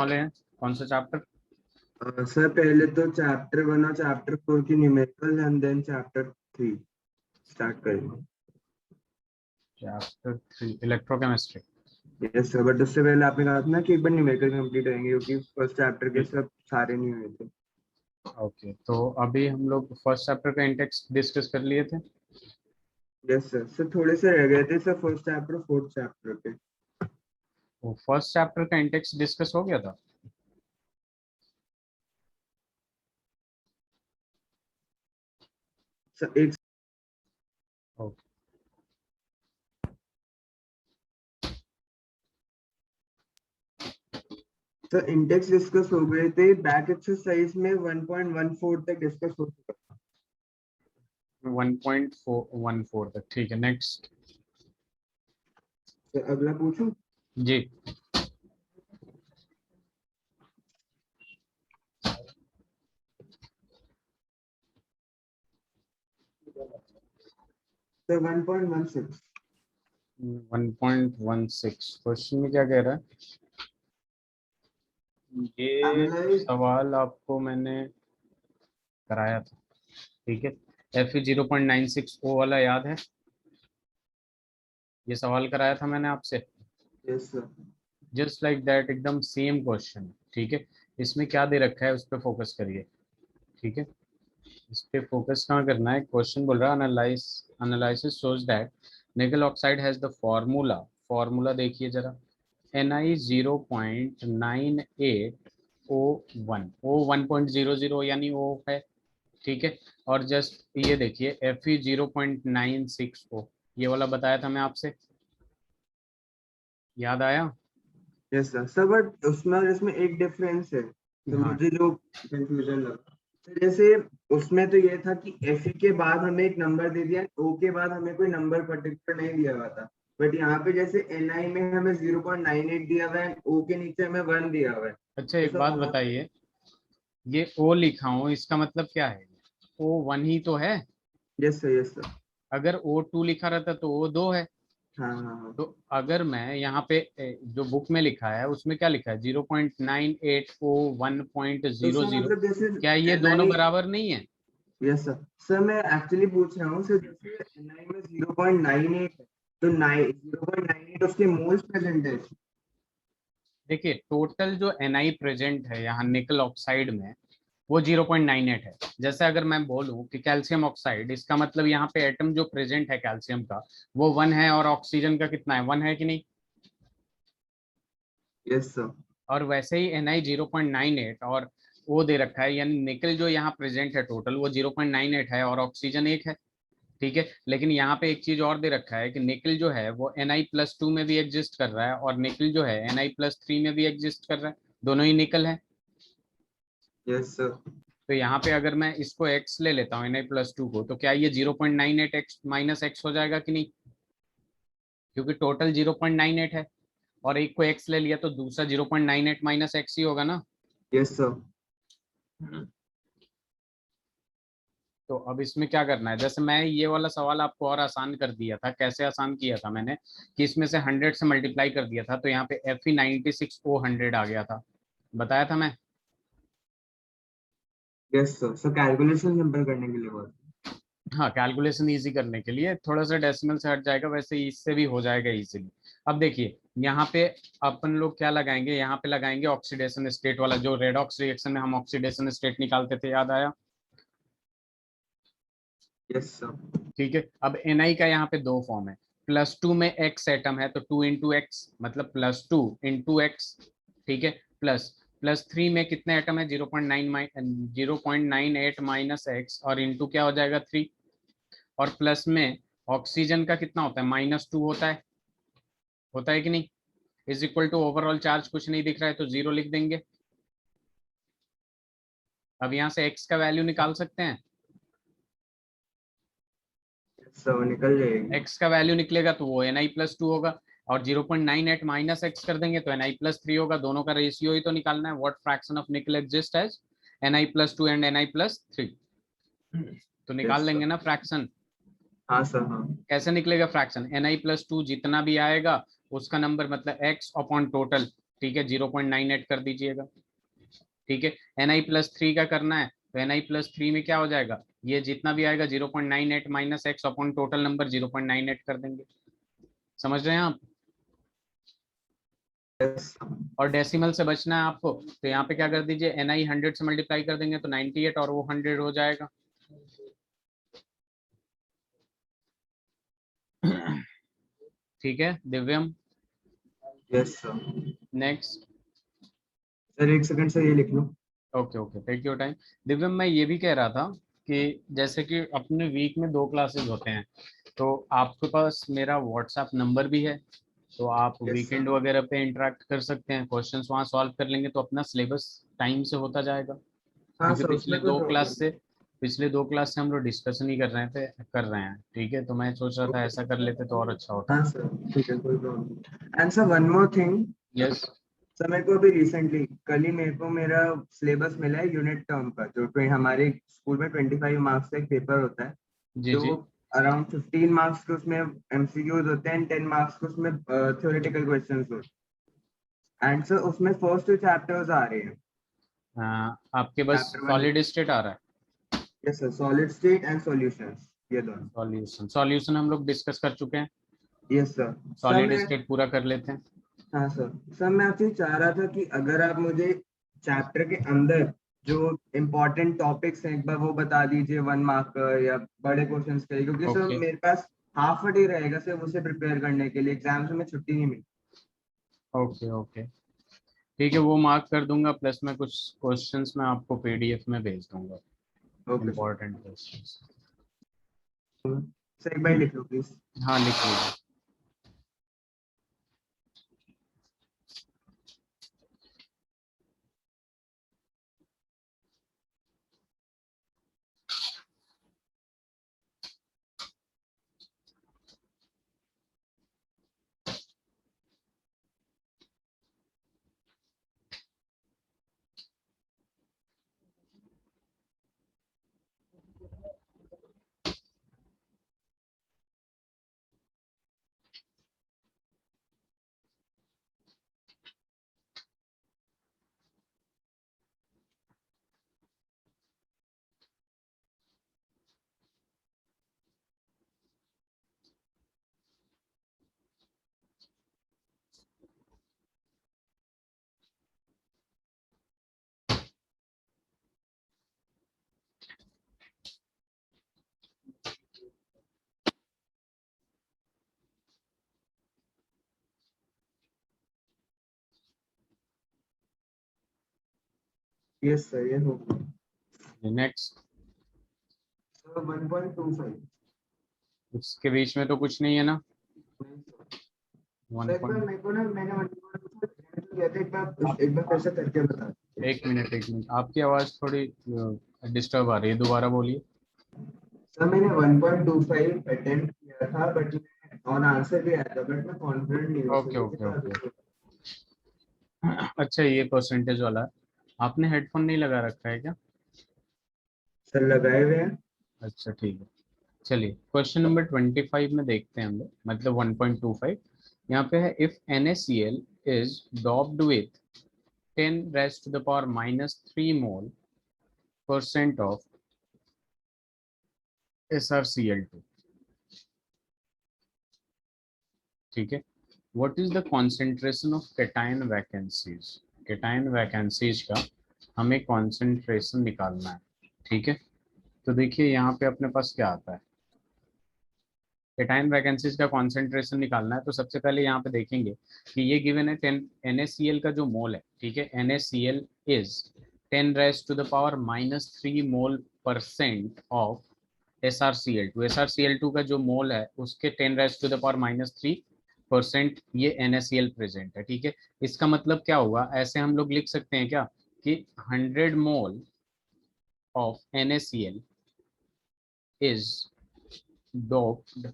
वाले हैं? कौन सा चैप्टर? सर पहले तो चैप्टर 1 और चैप्टर 4 की numerical and then chapter 3 start करेंगे। Chapter 3 electrochemistry. Yes sir, but उससे पहले आपने कहा था ना कि एक बार न्यूमेरिकल कंप्लीट करेंगे क्योंकि फर्स्ट चैप्टर के सब सारे नहीं हुए थे। ओके, तो अभी हम लोग फर्स्ट चैप्टर का इंडेक्स डिस्कस कर लिए थे। यस सर, सर थोड़े से रह गए थे sir first chapter fourth chapter पे। वो फर्स्ट चैप्टर का इंडेक्स डिस्कस हो गया था। सर एक ओके, सर इंडेक्स डिस्कस हो गए थे, बैक एक्सरसाइज में 1.14 तक डिस्कस हो चुका था। 1.14 तक, ठीक है। नेक्स्ट सर अगला पूछूं? जी। सर 1.16। 1.16 क्वेश्चन में क्या कह रहा है? ये एनालाइज। सवाल आपको मैंने कराया था, ठीक है। Fe 0.96 ओ वाला याद है? ये सवाल कराया था मैंने आपसे। Yes sir. Just like that, एकदम सेम क्वेश्चन, ठीक है। इसमें क्या दे रखा है उस पर फोकस करिए, ठीक है। इस पे फोकस कहाँ करना है? क्वेश्चन बोल रहा है एनालिसिस शोज दैट निकल oxide has the formula. Formula देखिए जरा। Ni 0.98 O 1.00 यानी O है, ठीक है। और जस्ट ये देखिए Fe 0.96 O, ये वाला बताया था मैं आपसे, याद आया? यस सर, सर बट उसमें और इसमें एक डिफरेंस है तो हाँ, मुझे जो कंफ्यूजन लगा। तो जैसे उसमें तो ये था कि एफ के बाद हमें एक नंबर दे दिया, ओ के बाद हमें कोई नंबर पर्टिकुलर नहीं दिया हुआ था। बट यहाँ पे जैसे एन आई में हमें 0.98 दिया हुआ है, ओ के नीचे हमें 1 दिया हुआ है। अच्छा तो एक सब बात वहाँ पे बताइए, ये O लिखा हूँ इसका मतलब क्या है? O 1 ही तो है। Yes sir, yes sir. अगर O 2 लिखा रहता तो O 2 है। हाँ हाँ हाँ। तो अगर मैं यहाँ पे जो बुक में लिखा है उसमें क्या लिखा है? 0.98 O तो सर 1.00, मतलब जैसे क्या ये एन दोनों आई। बराबर नहीं है? यस सर, सर मैं एक्चुअली पूछ रहा हूँ सर, जैसे एन आई में 0.98 है तो 0.98 उसके मोल्स प्रेजेंट है। देखिए टोटल जो Ni प्रेजेंट है यहाँ निकल ऑक्साइड में वो 0.98 है। जैसे अगर मैं बोलूं कि कैल्शियम ऑक्साइड, इसका मतलब यहाँ पे एटम जो प्रेजेंट है कैल्शियम का वो 1 है, और ऑक्सीजन का कितना है? 1 है कि नहीं? Yes sir. और वैसे ही Ni 0.98 और वो दे रखा है, यानी निकल जो यहाँ प्रेजेंट है टोटल वो 0.98 है और ऑक्सीजन 1 है, ठीक है। लेकिन यहाँ पे एक चीज और दे रखा है कि निकल जो है वो Ni+2 में भी एग्जिस्ट कर रहा है और निकल जो है Ni+3 में भी एग्जिस्ट कर रहा है, दोनों ही निकल है। Yes sir. तो यहाँ पे अगर मैं इसको x ले लेता हूँ Ni+2 को, तो क्या ये 0.98 x माइनस एक्स हो जाएगा कि नहीं? क्योंकि टोटल 0.98 है और एक को x ले लिया तो दूसरा 0.98 माइनस एक्स ही होगा ना। Yes sir. तो अब इसमें क्या करना है? जैसे मैं ये वाला सवाल आपको और आसान कर दिया था। कैसे आसान किया था मैंने? कि इसमें से 100 से मल्टीप्लाई कर दिया था तो यहाँ पे Fe 96O 100 आ गया था, बताया था मैं। Yes sir, sir calculation simple करने के लिए बात। हाँ, कैलकुलेशन इजी करने के लिए थोड़ा सा डेसिमल से हट जाएगा, वैसे इससे भी हो जाएगा इजीली। अब देखिए यहाँ पे अपन लोग क्या लगाएंगे? यहाँ पे लगाएंगे ऑक्सीडेशन स्टेट वाला, जो रेडॉक्स रिएक्शन में हम ऑक्सीडेशन स्टेट निकालते थे, याद आया? Yes sir. ठीक है। अब Ni का यहाँ पे दो फॉर्म है। +2 में x एटम है तो 2 × x, मतलब +2 × x, ठीक है। प्लस +3 में कितने एटम है? 0.98 माइनस एक्स, और इंटू क्या हो जाएगा? 3। और प्लस में ऑक्सीजन का कितना होता है? -2 होता है कि नहीं? Is equal to overall charge कुछ नहीं दिख रहा है तो 0 लिख देंगे। अब यहाँ से x का वैल्यू निकाल सकते हैं। सर निकल जाएगी। x का वैल्यू निकलेगा तो वो Ni+2 होगा, और 0.98 माइनस एक्स कर देंगे तो Ni+3 होगा। दोनों का रेशियो ही तो निकालना है। What fraction of nickel exist as Ni+2 and Ni+3, तो निकाल यस लेंगे सर। ना फ्रैक्शन। हाँ सर हाँ। कैसे निकलेगा फ्रैक्शन? Ni+2 जितना भी आएगा उसका नंबर, मतलब x अपॉन टोटल, ठीक है, 0.98 कर दीजिएगा। ठीक है, ni+3 का करना है तो ni+3 में क्या हो जाएगा, ये जितना भी आएगा 0.98 minus x upon total number 0.98 कर देंगे। समझ रहे हैं आप? Yes. और डेसिमल से बचना है आपको, तो यहाँ पे क्या कर दीजिए, ni 100 से मल्टीप्लाई कर देंगे तो 98 और वो 100 हो जाएगा। ठीक है Divyam, Yes, sir. Next. Sir एक सेकंड सर, ये लिख लो। Okay okay, take your time. Divyam, मैं ये भी कह रहा था कि जैसे कि अपने वीक में 2 क्लासेस होते हैं, तो आपके पास मेरा व्हाट्सएप नंबर भी है, तो आप Yes, sir. वीकेंड वगैरह पे इंटरेक्ट कर सकते हैं, क्वेश्चंस वहाँ सॉल्व कर लेंगे तो अपना सिलेबस टाइम से होता जाएगा। हाँ क्योंकि सर, उसमें कोई प्रॉब्लम नहीं। पिछले दो क्लास से हम लोग डिस्कशन ही कर रहे हैं। ठीक है, तो मैं सोच रहा था ओके। ऐसा कर लेते तो और अच्छा होता। हाँ सर, ठीक है, कोई प्रॉब्लम नहीं। And sir one more thing. Yes. Sir मेरे को अभी रिसेंटली कल ही मेरे को मेरा सिलेबस मिला है यूनिट टर्म का, जो हमारे स्कूल में 25 मार्क्स का एक पेपर होता है, जी जी। जो अराउंड 15 मार्क्स के उसमें एमसीक्यूज होते हैं, 10 मार्क्स के उसमें थ्योरेटिकल क्वेश्चंस होते हैं। एंड सर उसमें फर्स्ट 2 चैप्टर्स आ रहे हैं। आपके बस चैप्टर 1। सॉलिड स्टेट आ रहा है। Yes sir, solid state and solutions, ये दोनों। सॉल्यूशन हम लोग डिस्कस कर चुके हैं, यस सर। सर सॉलिड मैं स्टेट पूरा कर लेते हैं। हाँ सर। सर मैं आपसे चाह रहा था कि अगर आप मुझे चैप्टर के अंदर जो इम्पोर्टेंट टॉपिक्स हैं एक बार वो बता दीजिए, 1 मार्क या बड़े क्वेश्चंस के लिए, क्योंकि सर ओके मेरे पास हाफ अ डे रहेगा सर उसे प्रिपेयर करने के लिए, एग्जाम से मैं छुट्टी नहीं मिली। ओके ओके, ठीक है, वो मार्क कर दूंगा, प्लस मैं कुछ क्वेश्चंस मैं आपको पीडीएफ में भेज दूंगा, okay sir. Important questions. Sir एक बार लिख लो प्लीज। हाँ लिख लीजिए। यस सर, ये हो गया। नेक्स्ट। सर 1.25। उसके बीच में तो कुछ नहीं है ना? सर वन एक बार पॉइंट मेरे को ना, मैंने 1.25 किया था, एक बार फिर से करके बता दीजिए। एक मिनट एक मिनट, आपकी आवाज़ थोड़ी डिस्टर्ब आ रही है, दोबारा बोलिए। सर मैंने 1.25 अटेम्प्ट किया था, बट ऑन आंसर भी आया था, बट मैं कॉन्फिडेंट नहीं हूँ ओके सर, ओके बता ओके। दीजिए। अच्छा, ये परसेंटेज वाला है। आपने हेडफोन नहीं लगा रखा है क्या? सर लगाए हुए हैं। अच्छा ठीक है, चलिए क्वेश्चन नंबर 25 में देखते हैं हम लोग, मतलब 1.25। यहाँ पे है, if NaCl is doped with 10 raised to the power -3 mole percent of SrCl2। ठीक है, what is the concentration of cation vacancies. Cation vacancies का हमें कॉन्सेंट्रेशन निकालना है। ठीक है, तो देखिए यहाँ पे अपने पास क्या आता है, कैटायन वैकेंसीज का कॉन्सेंट्रेशन निकालना है, तो सबसे पहले यहाँ पे देखेंगे कि ये गिवन है 10 NaCl का जो मोल है। ठीक है, NaCl is 10 raised to the power -3 mole percent of SrCl2। SrCl2 का जो मोल है उसके 10 raised to the power -3% ये NaCl प्रेजेंट है। ठीक है, इसका मतलब क्या हुआ, ऐसे हम लोग लिख सकते हैं क्या कि 100 mole of NaCl is doped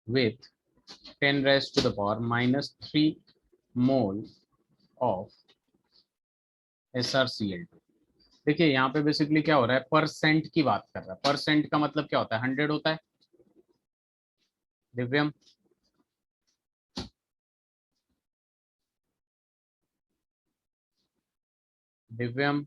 with 10 raised to the power -3 mole of SrCl2। देखिए यहाँ पे बेसिकली क्या हो रहा है, परसेंट की बात कर रहा है। परसेंट का मतलब क्या होता है, 100 होता है। दिव्यम, दिव्यम,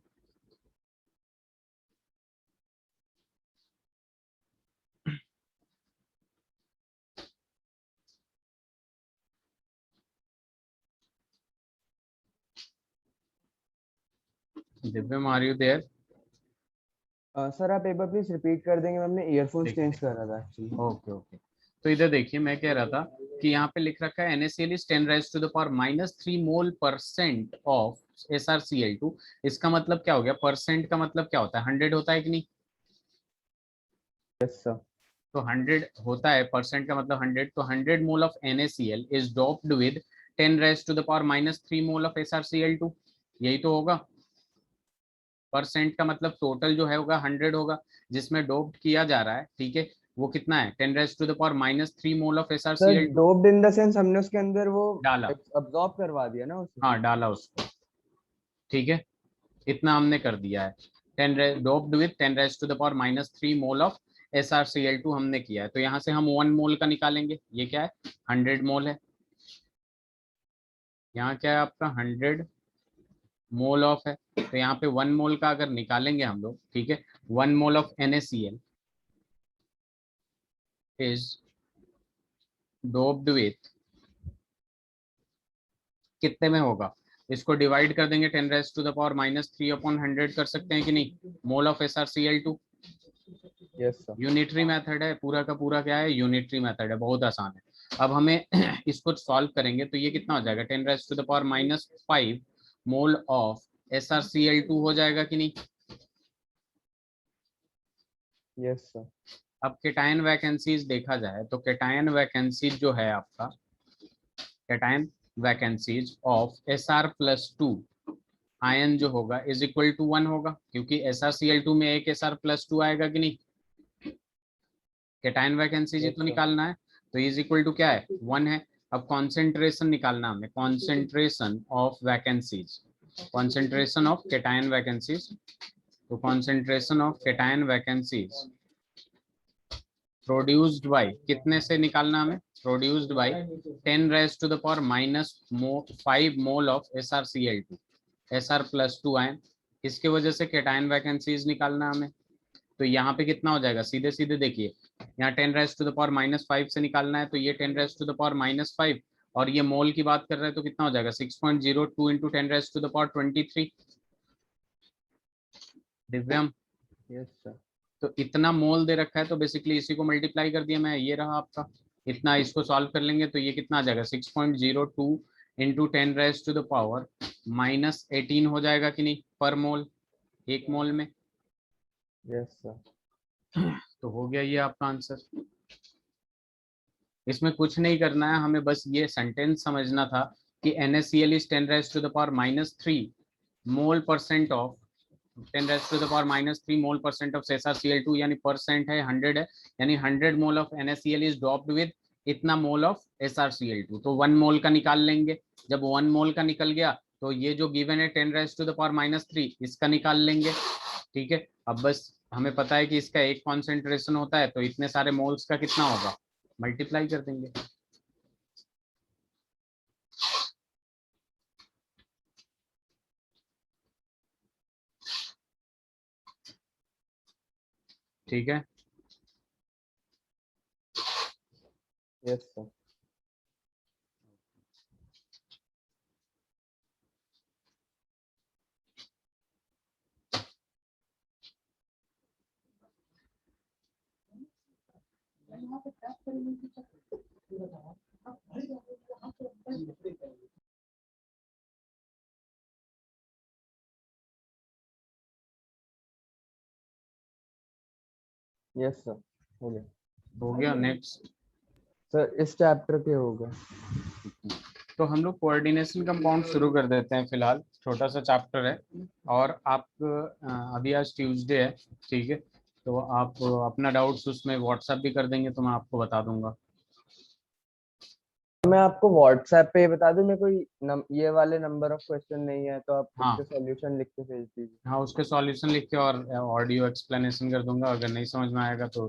दिव्यम आर यू देयर? सर आप एक बार प्लीज रिपीट कर देंगे, मैंने ईयरफोन्स चेंज कर रहा था एक्चुअली। Okay okay. तो इधर देखिए, मैं कह रहा था कि यहाँ पे लिख रखा है NaCl is 10 raised to the power -3 mole % of SrCl2। इसका मतलब क्या हो गया? परसेंट का मतलब क्या होता है? 100 होता है कि नहीं? Yes sir. तो 100 होता है, परसेंट का मतलब 100। तो 100 mole of NaCl is doped with 10 raised to the power -3 mole of SrCl2। यही तो होगा। परसेंट का मतलब टोटल जो है होगा 100 होगा, जिसमें डोप्ड किया जा रहा है, ठीक है, वो कितना है? 10 raised to the power -3 mole of sir SrCl2 doped in the sense हमने उसके अंदर वो डाला। अब्सॉर्ब करवा दिया ना उसे। हाँ, डाला उसको, ठीक है, इतना हमने कर दिया है। 10 doped with 10 raised to the power -3 mole of SrCl2 हमने किया है। तो यहाँ से हम 1 मोल का निकालेंगे। ये क्या है? 100 मोल है। यहाँ क्या है आपका? 100 मोल ऑफ है। तो यहाँ पे 1 मोल का अगर निकालेंगे हम लोग, ठीक है, 1 mole of NaCl is doped with, कितने में होगा? इसको डिवाइड कर देंगे, 10 raised to the power -3/100 कर सकते हैं कि नहीं? मोल of SrCl2। Yes sir. Unitary method है, पूरा का पूरा क्या है? यूनिटरी मेथड है, बहुत आसान है। अब हमें इसको सॉल्व करेंगे तो ये कितना हो जाएगा? 10 raised to the power -5 mole of SrCl2 हो जाएगा कि नहीं? Yes sir. अब केटायन वैकेंसीज देखा जाए तो केटायन वैकेंसीज जो है आपका, cation vacancies of Sr+2 ion जो होगा इज इक्वल टू 1 होगा, क्योंकि SrCl2 में एक Sr+2 आएगा कि नहीं? केटायन वैकेंसीज ही यस तो सर। निकालना है। तो इज इक्वल टू क्या है? 1 है। अब कॉन्सेंट्रेशन निकालना हमें, concentration of vacancies, concentration of cation vacancies. तो concentration of cation vacancies produced by, कितने से निकालना हमें? Produced by 10 raised to the power -5 mole of SrCl2, Sr+2 ion. इसके वजह से केटायन वैकेंसीज निकालना हमें। तो यहाँ पे कितना हो जाएगा? सीधे सीधे देखिए, यहाँ 10 raised to the power -5 से निकालना है, तो ये 10 raised to the power -5, और ये मोल की बात कर रहे हैं तो कितना हो जाएगा? 6.02 into 10 raised to the power 23। Divyam, yes sir. तो इतना मोल दे रखा है, तो बेसिकली इसी को मल्टीप्लाई कर दिया मैं, ये रहा आपका इतना। इसको सॉल्व कर लेंगे तो ये कितना आ जाएगा? 6.02 into 10 raised to the power -18 हो जाएगा कि नहीं? पर मोल, एक मोल में। Yes sir. तो हो गया ये आपका आंसर। इसमें कुछ नहीं करना है हमें, बस ये सेंटेंस समझना था कि NaCl is 10 raised to the power -3 mole % of 10 raised to the power -3 mole % of SrCl2, यानी परसेंट है 100 है, यानी 100 mole of NaCl is dropped with इतना मोल ऑफ SrCl2। तो 1 मोल का निकाल लेंगे। जब 1 मोल का निकल गया तो ये जो गिवन है 10 raised to the power -3, इसका निकाल लेंगे, ठीक है। अब बस हमें पता है कि इसका एक कॉन्सेंट्रेशन होता है, तो इतने सारे मोल्स का कितना होगा? मल्टीप्लाई कर देंगे। ठीक है, यस सर। यस सर, हो गया। हो गया। नेक्स्ट, सर इस चैप्टर के होगा। तो हम लोग कोऑर्डिनेशन कंपाउंड शुरू कर देते हैं फिलहाल, छोटा सा चैप्टर है। और आप अभी आज ट्यूसडे है, ठीक है, तो आप अपना डाउट्स उसमें व्हाट्सएप भी कर देंगे तो मैं आपको बता दूंगा। मैं आपको व्हाट्सएप पे बता दूं, मेरे कोई ये वाले नंबर ऑफ क्वेश्चन नहीं है तो आप हाँ उसके सॉल्यूशन लिख के भेज दीजिए। हाँ, उसके सॉल्यूशन लिख के और ऑडियो एक्सप्लेनेशन कर दूंगा। अगर नहीं समझ में आएगा तो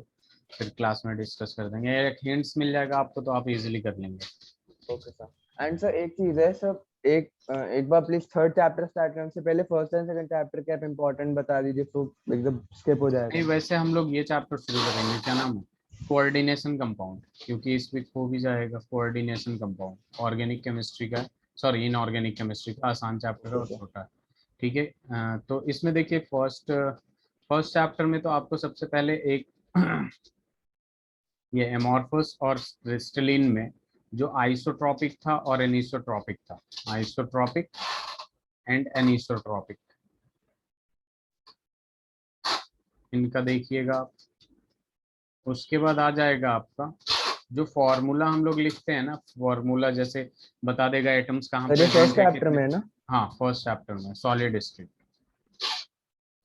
फिर क्लास में डिस्कस कर देंगे। एक हिंट्स मिल जाएगा आपको तो आप इजीली कर लेंगे। Okay sir. एंड सर एक चीज है सर, एक बार प्लीज थर्ड चैप्टर स्टार्ट करने से पहले फर्स्ट एंड सेकंड चैप्टर के आप इम्पोर्टेंट बता दीजिए, तो एकदम स्किप हो नहीं, जाएगा। वैसे हम लोग ये चैप्टर शुरू करेंगे, क्या नाम है, कोऑर्डिनेशन कंपाउंड, क्योंकि इस वीक हो भी जाएगा कोऑर्डिनेशन कंपाउंड, ऑर्गेनिक केमिस्ट्री का, सॉरी इनऑर्गेनिक केमिस्ट्री का आसान चैप्टर है और ओके सर। छोटा है। ठीक है, तो इसमें देखिए फर्स्ट फर्स्ट चैप्टर में तो आपको सबसे पहले एक ये एमॉर्फस और क्रिस्टलिन में जो आइसोट्रॉपिक था और एनिसोट्रॉपिक था, आइसोट्रॉपिक एंड एनिसोट्रॉपिक, इनका देखिएगा आप। उसके बाद आ जाएगा आपका जो फॉर्मूला हम लोग लिखते हैं ना, फॉर्मूला जैसे बता देगा एटम्स कहाँ सर ये फर्स्ट प्रेजेंट है चैप्टर कितने। में है ना? हाँ, फर्स्ट चैप्टर में सॉलिड स्टेट।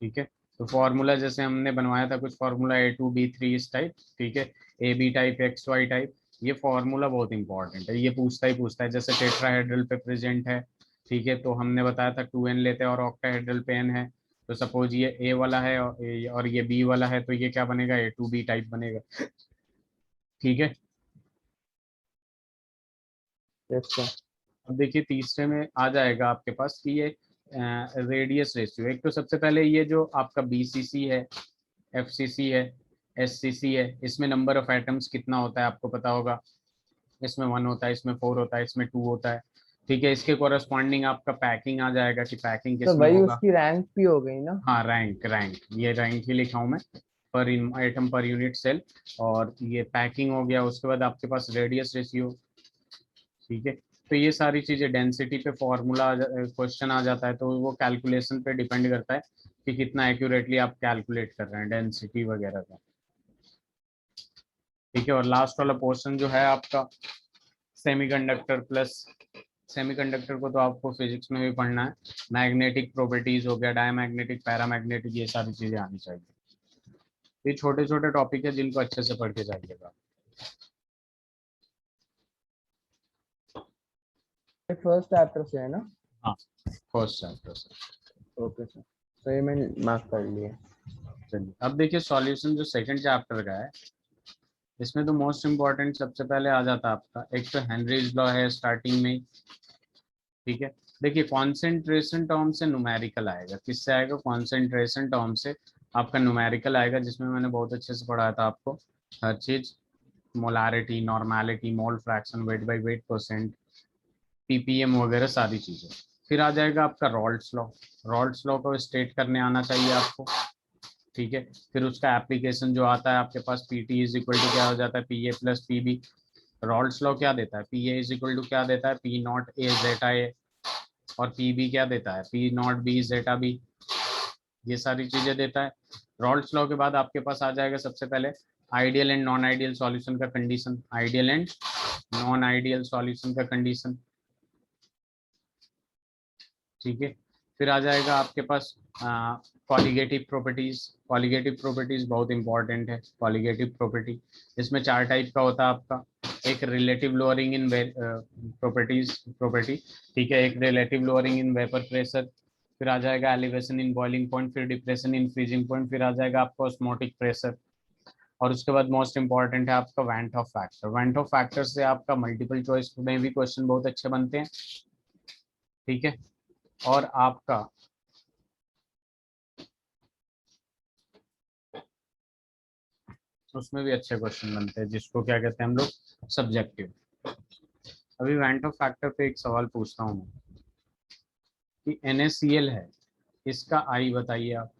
ठीक है, तो फॉर्मूला जैसे हमने बनवाया था कुछ फॉर्मूला A2B3 इस टाइप, ठीक है, AB टाइप, XY टाइप, ये फॉर्मूला बहुत इंपॉर्टेंट है, ये पूछता है जैसे टेट्राहेड्रल पे प्रेजेंट है। ठीक है, तो हमने बताया था 2n लेते हैं और ऑक्टाहेड्रल पे n है, तो सपोज ये A वाला है और ये B वाला है, तो ये क्या बनेगा, A2B टाइप बनेगा। ठीक है, यस सर। अब देखिए तीसरे में आ जाएगा आपके पास कि ये रेडियस रेशियो, एक तो सबसे पहले ये जो आपका BCC है, FCC है, SCC है, इसमें नंबर ऑफ एटम्स कितना होता है आपको पता होगा, इसमें 1 होता है, इसमें 4 होता है, इसमें 2 होता है। ठीक है, इसके कोरस्पॉन्डिंग आपका पैकिंग आ जाएगा कि पैकिंग तो किस में वही होगा। उसकी रैंक भी हो गई ना? हाँ, रैंक रैंक, ये रैंक ही लिखा हूँ मैं, पर आइटम पर यूनिट सेल, और ये पैकिंग हो गया। उसके बाद आपके पास रेडियस रेशियो। ठीक है, तो ये सारी चीजें डेंसिटी पे फॉर्मूला क्वेश्चन आ जाता है, तो वो कैलकुलेशन पे डिपेंड करता है कि कितना एक्यूरेटली आप कैलकुलेट कर रहे हैं डेंसिटी वगैरह का। ठीक है, और लास्ट वाला पोर्शन जो है आपका सेमीकंडक्टर प्लस, सेमीकंडक्टर को तो आपको फिजिक्स में भी पढ़ना है, मैग्नेटिक प्रॉपर्टीज हो गया, डायमैग्नेटिक, पैरामैग्नेटिक, ये सारी चीजें आनी चाहिए। ये छोटे छोटे टॉपिक है जिनको अच्छे से पढ़ के जाइएगा। फर्स्ट चैप्टर से है ना? हाँ, फर्स्ट चैप्टर से। ओके सर, तो ये मैंने मार्क कर लिया। चलिए, अब देखिए सॉल्यूशन जो सेकंड चैप्टर का है, इसमें तो मोस्ट इम्पॉर्टेंट सबसे पहले आ जाता है आपका, एक तो हेनरीज लॉ है स्टार्टिंग में ही। ठीक है, देखिए कॉन्सेंट्रेशन टर्म से न्यूमेरिकल आएगा, किससे आएगा, कॉन्सेंट्रेशन टर्म से आपका न्यूमेरिकल आएगा, जिसमें मैंने बहुत अच्छे से पढ़ाया था आपको हर चीज, molarity, normality, mole fraction, weight by wait percent, ppm वगैरह सारी चीजें। फिर आ जाएगा आपका रॉल्ट्स लॉ, रॉल्ट्स लॉ को स्टेट करने आना चाहिए आपको। ठीक है, फिर उसका एप्लीकेशन जो आता है आपके पास, PT इज इक्वल टू क्या हो जाता है, PA प्लस PB। रॉल्ट्स लॉ क्या देता है, PA इज इक्वल टू क्या देता है, P not A zeta A, और PB क्या देता है, P not B zeta B, ये सारी चीजें देता है। रॉल्ट्स लॉ के बाद आपके पास आ जाएगा सबसे पहले ideal and non ideal solution का condition, ideal and non ideal solution का कंडीशन। ठीक है, फिर आ जाएगा आपके पास कॉलिगेटिव प्रॉपर्टीज, कॉलिगेटिव प्रॉपर्टीज बहुत इंपॉर्टेंट है, कॉलिगेटिव प्रॉपर्टी इसमें 4 टाइप का होता है आपका, एक रिलेटिव लोअरिंग इन प्रॉपर्टी, ठीक है, एक relative lowering in vapour pressure, फिर आ जाएगा एलिवेशन इन बॉइलिंग पॉइंट, फिर डिप्रेशन इन फ्रीजिंग पॉइंट, फिर आ जाएगा आपका ऑस्मोटिक प्रेशर, और उसके बाद मोस्ट इंपॉर्टेंट है आपका went of factor. Went of factor से आपका मल्टीपल चॉइस में भी क्वेश्चन बहुत अच्छे बनते हैं। ठीक है, और आपका उसमें भी अच्छे क्वेश्चन बनते हैं, जिसको क्या कहते हैं हम लोग, सब्जेक्टिव। अभी वेंट ऑफ फैक्टर पे एक सवाल पूछता हूँ मैं कि NaCl है, इसका आई बताइए आप।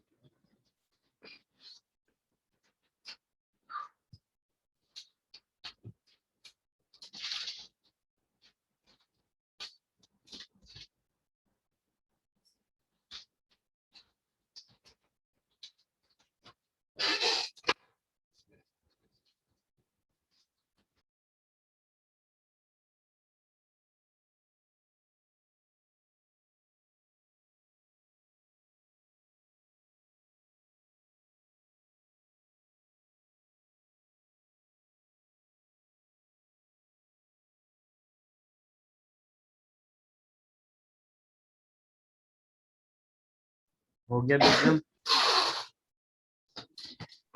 हो गया एकदम।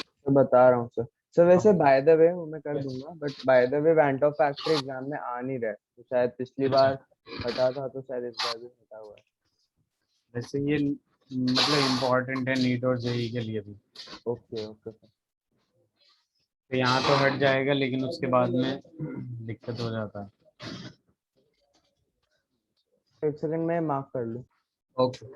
तो बता रहा हूँ सर, सर वैसे बाय द वे वो मैं कर दूंगा, but by the way went of factor exam में आ नहीं रहा है, तो शायद पिछली बार हटा था तो शायद इस बार भी हटा हुआ है। वैसे ये मतलब इम्पोर्टेंट है नीट और जेई के लिए भी। Okay okay sir. तो यहाँ तो हट जाएगा, लेकिन उसके बाद में दिक्कत हो जाता है। एक सेकंड में मार्क कर लूँ। Okay.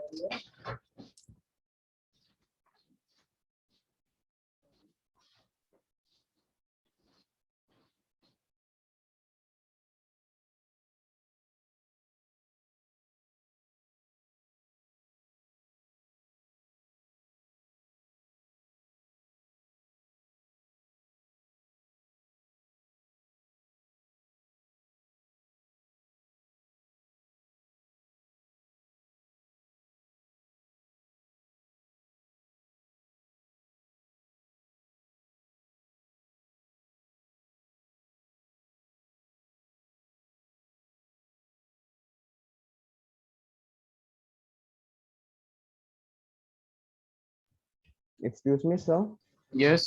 Excuse me sir. Yes.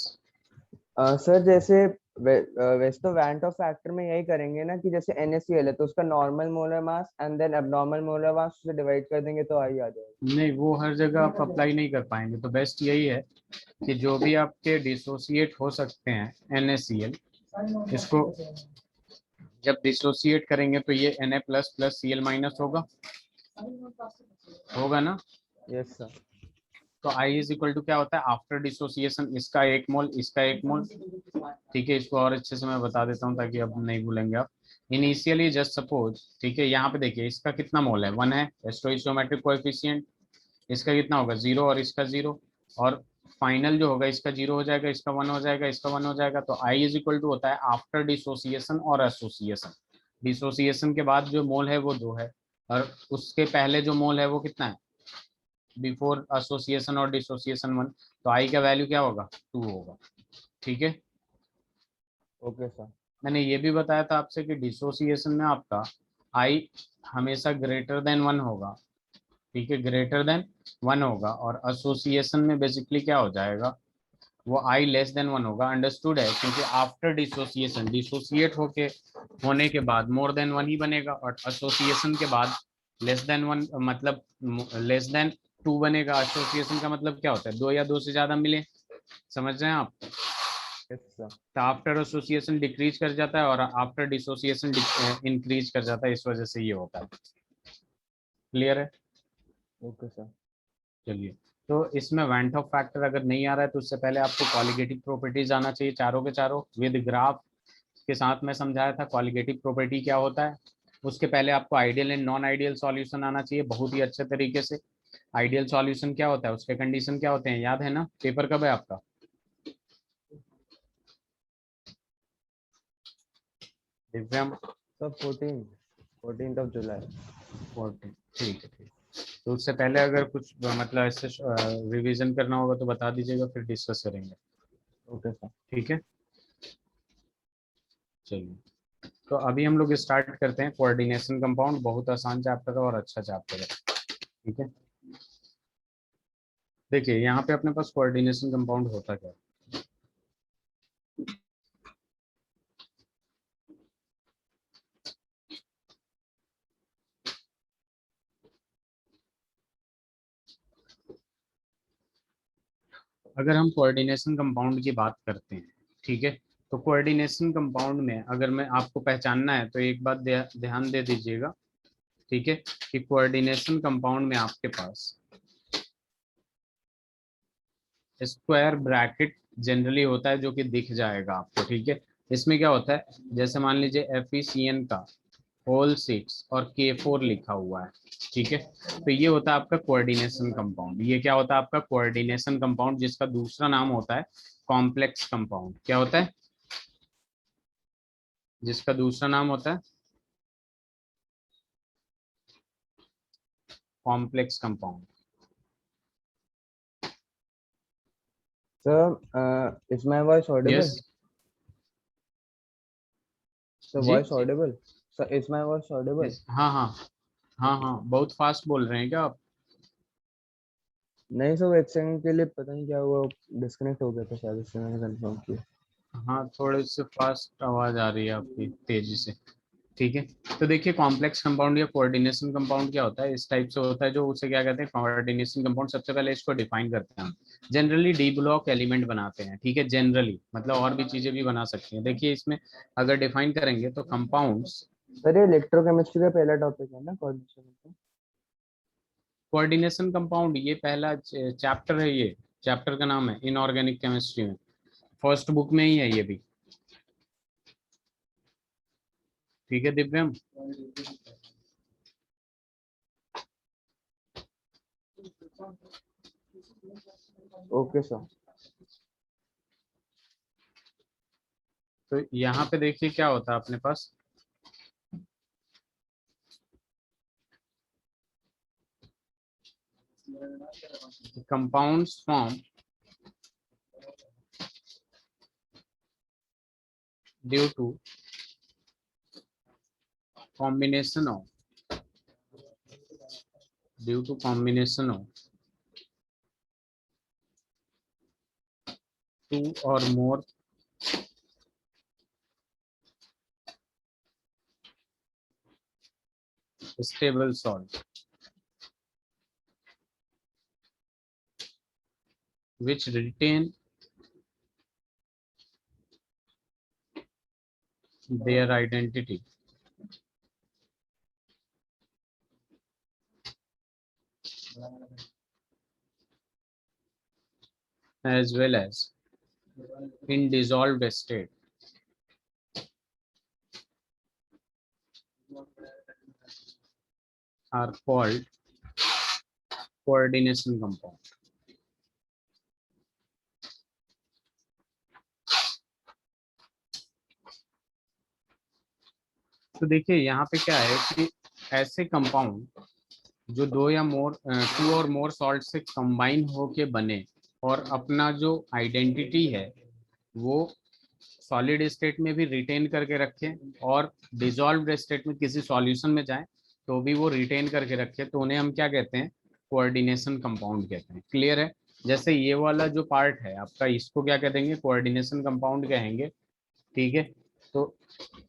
Sir जैसे वैसे तो वेंट ऑफ फैक्टर में यही करेंगे ना कि जैसे NaCl है तो उसका normal molar mass and then abnormal molar mass से डिवाइड कर देंगे तो आ जाएगा। नहीं, वो हर जगह आप अप्लाई नहीं कर पाएंगे, तो बेस्ट यही है कि जो भी आपके डिसोसिएट हो सकते हैं NaCl, इसको जब डिसोसिएट करेंगे तो ये Na plus plus Cl minus होगा, होगा ना। Yes sir. तो I इज इक्वल टू क्या होता है आफ्टर डिसोसिएशन, इसका 1 मोल, इसका 1 मोल। ठीक है, इसको और अच्छे से मैं बता देता हूँ ताकि अब नहीं भूलेंगे आप। इनिशियली जस्ट सपोज, ठीक है, यहाँ पे देखिए इसका कितना मोल है, 1 है, स्टोइकोमेट्रिक कोएफिशिएंट। इसका कितना होगा 0 और इसका 0, और फाइनल जो होगा इसका 0 हो जाएगा, इसका 1 हो जाएगा, इसका 1 हो जाएगा। तो I इज इक्वल टू होता है आफ्टर डिसोसिएशन और एसोसिएशन। डिसोसिएशन के बाद जो मोल है वो 2 है, और उसके पहले जो मोल है वो कितना है बिफोर एसोसिएशन और डिसोसिएशन 1। तो I का वैल्यू क्या होगा 2 होगा। ठीक है, ओके सर। मैंने ये भी बताया था आपसे कि डिसोसिएशन में आपका I हमेशा ग्रेटर देन 1 होगा। ठीक है, ग्रेटर देन 1 होगा, और एसोसिएशन में बेसिकली क्या हो जाएगा, वो I लेस देन 1 होगा। अंडरस्टूड है, क्योंकि आफ्टर डिसोसिएशन, डिसोसिएट होने के बाद मोर देन 1 ही बनेगा, और एसोसिएशन के बाद लेस देन 1 मतलब लेस देन 2 बनेगा। एसोसिएशन का मतलब क्या होता है, 2 या 2 से ज्यादा मिले, समझ रहे हैं आप। Yes sir. तो आफ्टर एसोसिएशन डिक्रीज कर जाता है और आफ्टर डिसोसिएशन इंक्रीज कर जाता है, इस वजह से ये होता है। क्लियर है। Okay sir. चलिए, तो इसमें वेंट ऑफ फैक्टर अगर नहीं आ रहा है तो उससे पहले आपको कॉलिगेटिव प्रॉपर्टीज आना चाहिए, चारों के चारों विद ग्राफ के साथ। मैं समझाया था कॉलिगेटिव प्रॉपर्टी क्या होता है। उसके पहले आपको ideal and non ideal solution आना चाहिए बहुत ही अच्छे तरीके से। आइडियल सॉल्यूशन क्या होता है, उसके कंडीशन क्या होते हैं, याद है ना। पेपर कब है आपका, दिव्यम। Sir 14th of July. 14, ठीक है, ठीक। तो उससे पहले अगर कुछ मतलब ऐसे रिवीजन करना होगा तो बता दीजिएगा, फिर डिस्कस करेंगे। Okay sir. ठीक है, चलिए। तो अभी हम लोग स्टार्ट करते हैं कोऑर्डिनेशन कंपाउंड। बहुत आसान चैप्टर है और अच्छा चैप्टर है। ठीक है, देखिए यहाँ पे अपने पास कोऑर्डिनेशन कंपाउंड होता क्या है। अगर हम कोऑर्डिनेशन कंपाउंड की बात करते हैं, ठीक है, तो कोऑर्डिनेशन कंपाउंड में अगर मैं आपको पहचानना है तो एक बात ध्यान दे दीजिएगा, ठीक है, कि कोऑर्डिनेशन कंपाउंड में आपके पास स्क्वायर ब्रैकेट जनरली होता है, जो कि दिख जाएगा आपको। ठीक है, इसमें क्या होता है, जैसे मान लीजिए FeCN का होल 6 और K4 लिखा हुआ है। ठीक है, तो ये होता है आपका कोऑर्डिनेशन कंपाउंड। ये क्या होता है आपका कोऑर्डिनेशन कंपाउंड, जिसका दूसरा नाम होता है कॉम्प्लेक्स कंपाउंड। क्या होता है, जिसका दूसरा नाम होता है complex compound. Sir is my voice yes audible? Sir जी। Voice audible? Sir is my voice audible? Yes, हाँ हाँ, हाँ हाँ, बहुत फास्ट बोल रहे हैं क्या आप। नहीं सर, वो एक सेकंड के लिए पता नहीं क्या हुआ, डिस्कनेक्ट हो गया था शायद, इससे मैंने कंफर्म किया। हाँ, थोड़े से फास्ट आवाज आ रही है आपकी, तेजी से। ठीक है, तो देखिए कॉम्प्लेक्स कंपाउंड या कोऑर्डिनेशन कंपाउंड क्या होता है, इस टाइप से होता है, जो उसे क्या कहते हैं, कोऑर्डिनेशन कंपाउंड। सबसे पहले इसको डिफाइन करते हैं हम। जनरली डी ब्लॉक एलिमेंट बनाते हैं, ठीक है, जनरली, मतलब और भी चीजें भी बना सकते हैं। देखिए इसमें अगर डिफाइन करेंगे तो कंपाउंड्स, सर ये इलेक्ट्रोकेमिस्ट्री का पहला टॉपिक है ना, कोऑर्डिनेशन। कोऑर्डिनेशन कंपाउंड ये पहला चैप्टर है, ये चैप्टर का नाम है इनऑर्गेनिक केमिस्ट्री में, फर्स्ट बुक में ही है ये भी। ठीक है दिव्यम। Okay sir. तो यहाँ पे देखिए क्या होता है अपने पास, compounds form due to combination of two or more stable salts which retain their identity as well as in dissolved state are called coordination compound। तो देखिए यहाँ पे क्या है कि ऐसे कंपाउंड जो दो या मोर टू और मोर सॉल्ट से कंबाइन होके बने और अपना जो आइडेंटिटी है वो सॉलिड स्टेट में भी रिटेन करके रखें और डिजॉल्व्ड स्टेट में किसी सॉल्यूशन में जाएं तो भी वो रिटेन करके रखें, तो उन्हें हम क्या कहते हैं, कोऑर्डिनेशन कंपाउंड कहते हैं। क्लियर है। जैसे ये वाला जो पार्ट है आपका, इसको क्या कह देंगे, कोऑर्डिनेशन कंपाउंड कहेंगे। ठीक है, तो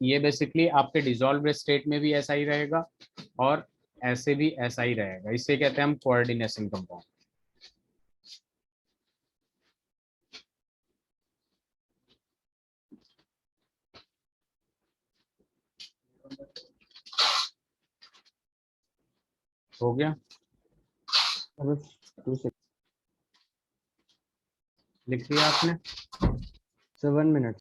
ये बेसिकली आपके डिजॉल्व स्टेट में भी ऐसा ही रहेगा और ऐसे भी ऐसा ही रहेगा, इसे कहते हैं हम कोऑर्डिनेशन कंपाउंड। हो गया, लिख लिया आपने? 7 मिनट।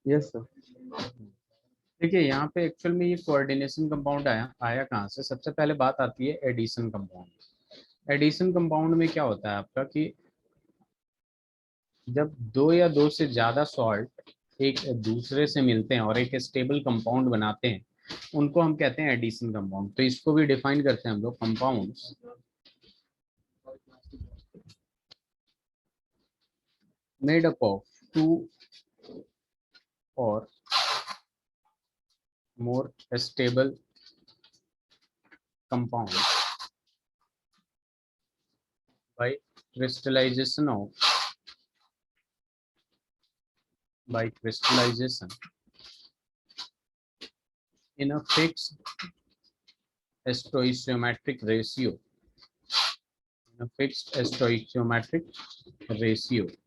Yes sir. देखिए यहाँ पे एक्चुअल में ये कोऑर्डिनेशन कंपाउंड आया आया कहाँ से, सबसे पहले बात आती है एडिशन कंपाउंड। एडिशन कंपाउंड में क्या होता है आपका कि जब दो या दो से ज्यादा सॉल्ट एक दूसरे से मिलते हैं और एक स्टेबल कंपाउंड बनाते हैं, उनको हम कहते हैं एडिशन कंपाउंड। तो इसको भी डिफाइन करते हैं हम लोग, compounds made up of two और more stable compound by crystallization of in a fixed stoichiometric ratio,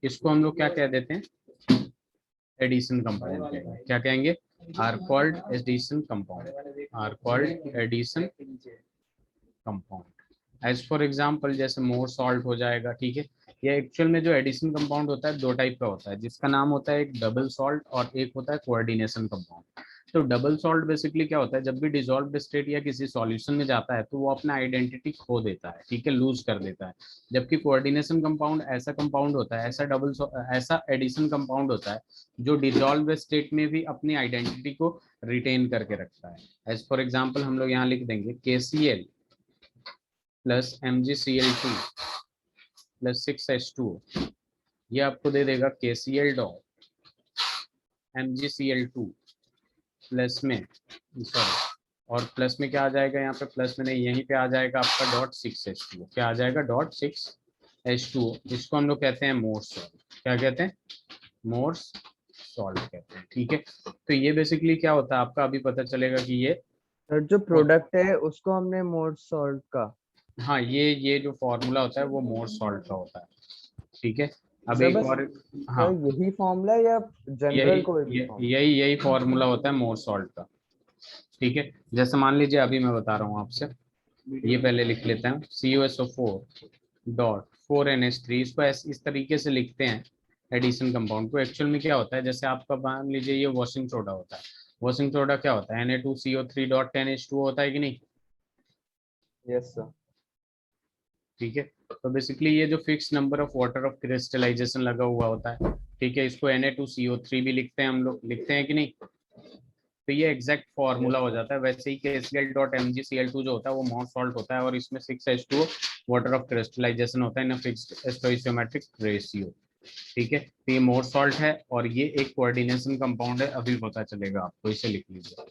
इसको हम लोग क्या कह देते हैं, एडिशन कंपाउंड कहेंगे। क्या कहेंगे, are called addition compound. As for example जैसे मोर सॉल्ट हो जाएगा, ठीक है। ये एक्चुअल में जो एडिशन कंपाउंड होता है दो टाइप का होता है, जिसका नाम होता है एक डबल सॉल्ट और एक होता है कोऑर्डिनेशन कंपाउंड। तो डबल सॉल्ट बेसिकली क्या होता है, जब भी डिसॉल्व्ड स्टेट या किसी सॉल्यूशन में जाता है तो वो अपना आइडेंटिटी खो देता है, ठीक है, लूज कर देता है। जबकि कोऑर्डिनेशन कंपाउंड ऐसा कंपाउंड होता है, ऐसा एडिशन कंपाउंड होता है जो डिसॉल्व्ड स्टेट में भी अपनी आइडेंटिटी को रिटेन करके रखता है। एज फॉर एग्जाम्पल हम लोग यहाँ लिख देंगे KCl plus MgCl2 plus 6H2O, ये आपको दे देगा KCl डॉट MgCl2 प्लस में, सॉरी, और प्लस में क्या आ जाएगा यहाँ पे, प्लस में नहीं, यहीं पे आ जाएगा आपका डॉट 6H2O। क्या आ जाएगा, डॉट 6H2O। इसको हम लोग कहते हैं मोर्स सॉल्ट। क्या कहते हैं, मोर्स सॉल्ट कहते हैं, ठीक है। तो ये बेसिकली क्या होता है आपका, अभी पता चलेगा कि ये सर जो प्रोडक्ट है उसको हमने मोर्स सॉल्ट का, हाँ, ये जो फॉर्मूला होता है वो मोर्स सॉल्ट का होता है, ठीक है। अब सर एक बस और, हाँ, सर यही फॉर्मूला है या जनरल कोई भी फॉर्मूला? यही फॉर्मूला होता है मोर्स सॉल्ट का, ठीक है। जैसे मान लीजिए अभी मैं बता रहा हूँ आपसे, ये पहले लिख लेते हैं CuSO4 डॉट 4NH3, इसको इस तरीके से लिखते हैं एडिशन कंपाउंड को। एक्चुअल में क्या होता है, जैसे आपका मान लीजिए ये वॉशिंग सोडा होता है, वॉशिंग सोडा क्या होता है, Na2CO3 डॉट 10H2O होता है कि नहीं, यस सर। ठीक है। तो बेसिकली ये जो fix number of water of crystallisation लगा हुआ होता है, ठीक है, इसको Na2CO3 भी लिखते हैं हम लोग, लिखते हैं कि नहीं। तो ये एग्जैक्ट फॉर्मूला हो जाता है। वैसे ही KCl डॉट MgCl2 जो होता है वो मोर्स सॉल्ट होता है, और इसमें 6H2O वाटर ऑफ क्रिस्टलाइजेशन होता है इन फिक्स्ड स्टोइचियोमेट्रिक रेशियो, ठीक है। तो ये मोर्स सॉल्ट है और ये एक कोऑर्डिनेशन कंपाउंड है, अभी पता चलेगा आपको, इसे लिख लीजिए।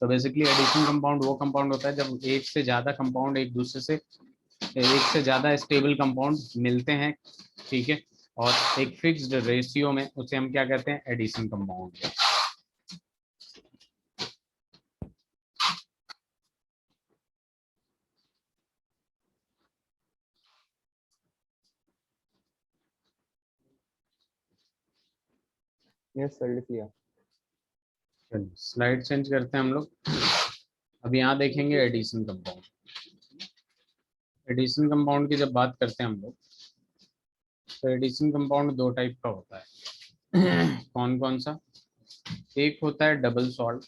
तो बेसिकली एडिशन कंपाउंड वो कंपाउंड होता है जब एक से ज्यादा कंपाउंड एक दूसरे से, एक से ज्यादा स्टेबल कंपाउंड मिलते हैं, ठीक है, और एक फिक्स्ड रेशियो में, उसे हम क्या कहते हैं, एडिशन कंपाउंड। यस सर लिख लिया। स्लाइड चेंज करते हैं हम लोग। अब यहाँ देखेंगे एडिशन कंपाउंड। एडिशन कंपाउंड की जब बात करते हैं हम लोग, तो एडिशन कंपाउंड दो टाइप का होता है। कौन कौन सा, एक होता है डबल सॉल्ट,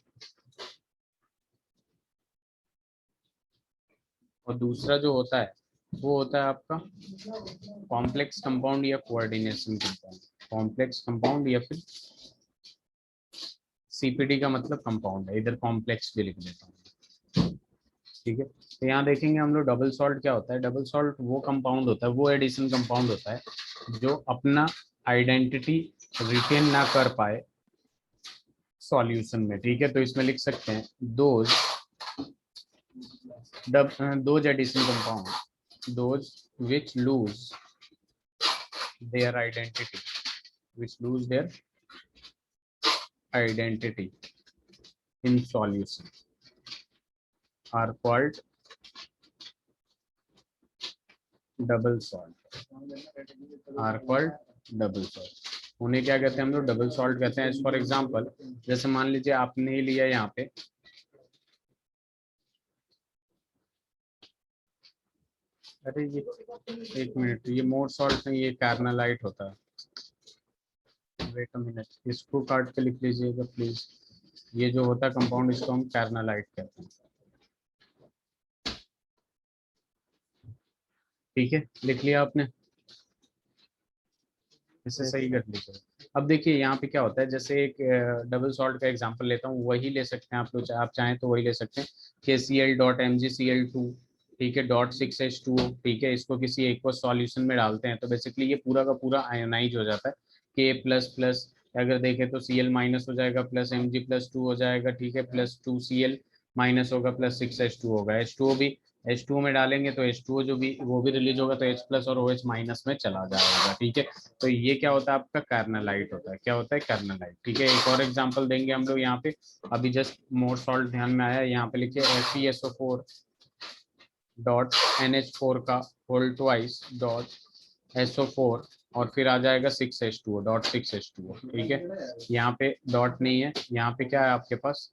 और दूसरा जो होता है वो होता है आपका कॉम्प्लेक्स कंपाउंड या कोऑर्डिनेशन कंपाउंड। कॉम्प्लेक्स कंपाउंड या फिर CPD का मतलब कंपाउंड है, इधर कॉम्प्लेक्स भी लिख देता हूँ, ठीक है। तो यहाँ देखेंगे हम लोग डबल सॉल्ट क्या होता है। डबल सॉल्ट वो कंपाउंड होता है, वो एडिशन कंपाउंड होता है जो अपना आइडेंटिटी रिटेन ना कर पाए सॉल्यूशन में, ठीक है। तो इसमें लिख सकते हैं those addition compound, those which lose their identity, which lose their identity in solution are called double salt, are called double salt। उन्हें क्या कहते हैं हम लोग, डबल सॉल्ट कहते हैं। फॉर एग्जांपल जैसे मान लीजिए आपने ही लिया यहाँ पे, अरे ये एक मिनट, ये मोर सॉल्ट नहीं, ये कार्नालाइट होता है। वेट अ मिनट, इसको काट के लिख लीजिएगा प्लीज। ये जो होता है कंपाउंड, इसको हम कार्नालाइट कहते हैं, ठीक है। लिख लिया आपने, इसे यस सही सर। कर लीजिए। अब देखिए यहाँ पे क्या होता है, जैसे एक डबल सॉल्ट का एग्जांपल लेता हूँ, वही ले सकते हैं आप लोग, आप चाहें तो वही ले सकते हैं। KCl डॉट MgCl2, ठीक है, डॉट 6H2O, ठीक है, इसको किसी एक सॉल्यूशन में डालते हैं तो बेसिकली ये पूरा का पूरा आयोनाइज हो जाता है। K प्लस प्लस, अगर देखें तो Cl माइनस हो जाएगा, प्लस Mg+2 हो जाएगा, ठीक है, प्लस 2Cl माइनस होगा, प्लस 6H2 होगा। H2O भी H2O में डालेंगे तो H2O जो भी वो भी रिलीज होगा, तो H प्लस और OH माइनस में चला जाएगा, ठीक है। तो ये क्या होता है आपका कार्नालाइट होता है। क्या होता है, कार्नालाइट, ठीक है। एक और एग्जांपल देंगे हम लोग यहाँ पे, अभी जस्ट मोर सॉल्ट ध्यान में आया, यहाँ पे लिखिए FeSO4 डॉट NH4 का होल ट्वाइस डॉट SO4, और फिर आ जाएगा 6H2O डॉट 6H2O, ठीक है। यहाँ पे डॉट नहीं है, यहाँ पे क्या है आपके पास,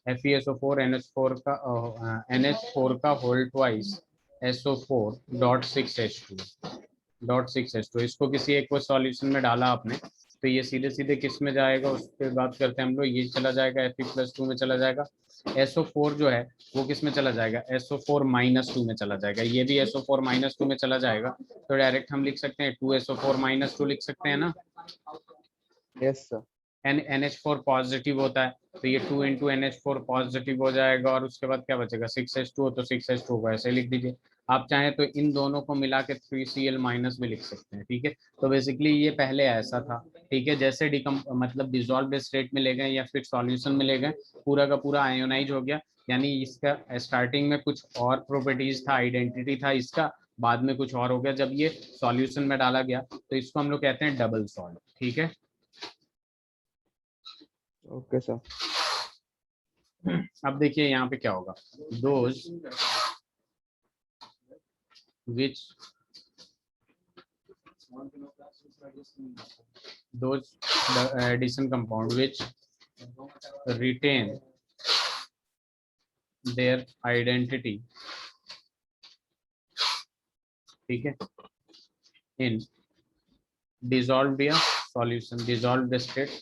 FeSO4 NH4 का whole twice SO4 dot 6H2 dot 6H2। इसको किसी एक सॉल्यूशन में डाला आपने तो ये सीधे सीधे किस में जाएगा उस पर बात करते हैं हम लोग। ये चला जाएगा Fe+2 में चला जाएगा। SO4 जो है वो किस में चला जाएगा, SO4-2 में चला जाएगा। ये भी SO4-2 में चला जाएगा, तो डायरेक्ट हम लिख सकते हैं 2SO4-2 लिख सकते हैं ना। Yes sir. NH4 पॉजिटिव होता है, तो ये 2 इंटू NH4 पॉजिटिव हो जाएगा, और उसके बाद क्या बचेगा 6H2 हो, तो 6H2 को ऐसे लिख दीजिए। आप चाहें तो इन दोनों को मिला के 3Cl माइनस भी लिख सकते हैं, ठीक है। तो बेसिकली ये पहले ऐसा था, ठीक है। जैसे मतलब डिजोल्व स्टेट में ले गए या फिर सॉल्यूशन में ले गए, पूरा का पूरा आयोनाइज हो गया। यानी इसका स्टार्टिंग में कुछ और प्रॉपर्टीज था, आइडेंटिटी था इसका, बाद में कुछ और हो गया जब ये सॉल्यूशन में डाला गया, तो इसको हम लोग कहते हैं डबल सॉल्ट, ठीक है। Okay sir. अब देखिए यहाँ पे क्या होगा, those which those the addition compound which retain their identity, ठीक है, in dissolved या solution dissolved state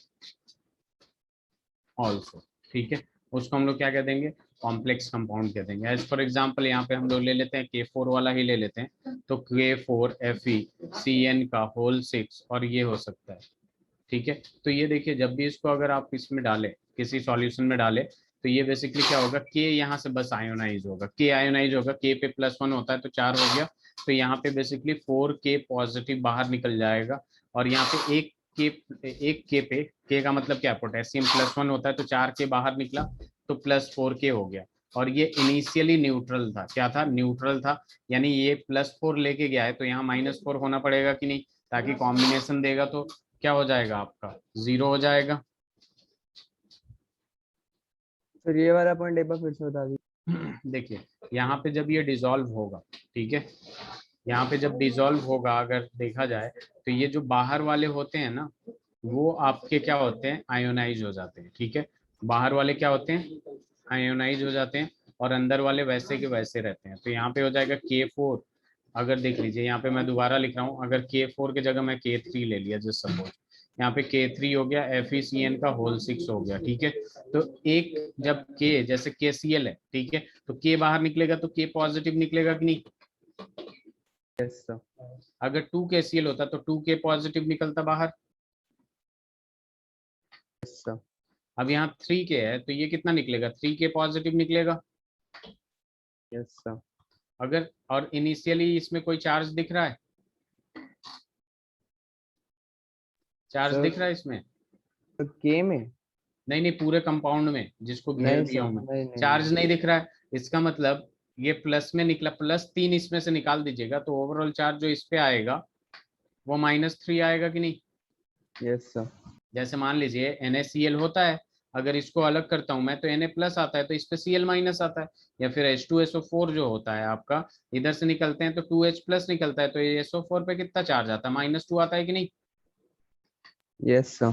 also, ठीक है। उसको हम लोग क्या कह देंगे, कॉम्प्लेक्स कंपाउंड कह देंगे। एज फॉर एग्जांपल यहाँ पे हम लोग ले लेते हैं K4 वाला ही ले लेते हैं, तो K4FeCN का होल 6 और ये हो सकता है, ठीक है। तो ये देखिए जब भी इसको अगर आप इसमें डालें, किसी सॉल्यूशन में डालें, तो ये बेसिकली क्या होगा, K यहाँ से बस आयोनाइज होगा, K आयोनाइज होगा, K पे +1 होता है तो 4 हो गया, तो यहाँ पे बेसिकली 4K पॉजिटिव बाहर निकल जाएगा, और यहाँ पे एक K पे, K का मतलब क्या, पोटेशियम +1 होता है तो 4K बाहर निकला, तो +4K हो गया। और ये इनिशियली न्यूट्रल था, क्या था, न्यूट्रल था, यानी ये +4 लेके गया है, तो यहाँ -4 होना पड़ेगा कि नहीं, ताकि कॉम्बिनेशन देगा तो क्या हो जाएगा आपका, 0 हो जाएगा। सर ये वाला पॉइंट एक बार फिर से बता दीजिए। देखिए यहाँ पे जब ये डिसॉल्व होगा, ठीक है, यहाँ पे जब डिसॉल्व होगा अगर देखा जाए, तो ये जो बाहर वाले होते हैं ना, वो आपके क्या होते हैं, आयोनाइज हो जाते हैं, ठीक है। बाहर वाले क्या होते हैं, आयोनाइज हो जाते हैं, और अंदर वाले वैसे के वैसे रहते हैं। तो यहाँ पे हो जाएगा K4, अगर देख लीजिए यहाँ पे मैं दोबारा लिख रहा हूँ, अगर K4 की जगह मैं K3 ले लिया जिस सपोज, यहाँ पे K3 हो गया, FeCN का होल 6 हो गया, ठीक है। तो एक जब K जैसे KCl है, ठीक है, तो K बाहर निकलेगा तो K पॉजिटिव निकलेगा कि नहीं। Yes sir. अगर 2KCl होता तो 2K पॉजिटिव निकलता बाहर। Yes sir. अब यहाँ 3K है तो ये कितना निकलेगा, 3K पॉजिटिव निकलेगा। Yes sir. अगर और इनिशियली इसमें कोई चार्ज दिख रहा है, चार्ज सर दिख रहा है इसमें, के में नहीं नहीं पूरे कंपाउंड में जिसको घेर नहीं दिया सर, हूं मैं, नहीं नहीं चार्ज नहीं। नहीं दिख रहा है। इसका मतलब ये प्लस में निकला, +3 इसमें से निकाल दीजिएगा, तो ओवरऑल चार्ज जो इस पे आएगा वो -3 आएगा कि नहीं। Yes sir. जैसे मान लीजिए NaCl होता है, अगर इसको अलग करता हूं मैं तो Na+ आता है, तो इस पे Cl- आता है। या फिर H2SO4 जो होता है आपका, इधर से निकलते हैं तो 2H+ निकलता है, तो ये SO4 पे कितना चार्ज आता है, -2 आता है कि नहीं। Yes sir.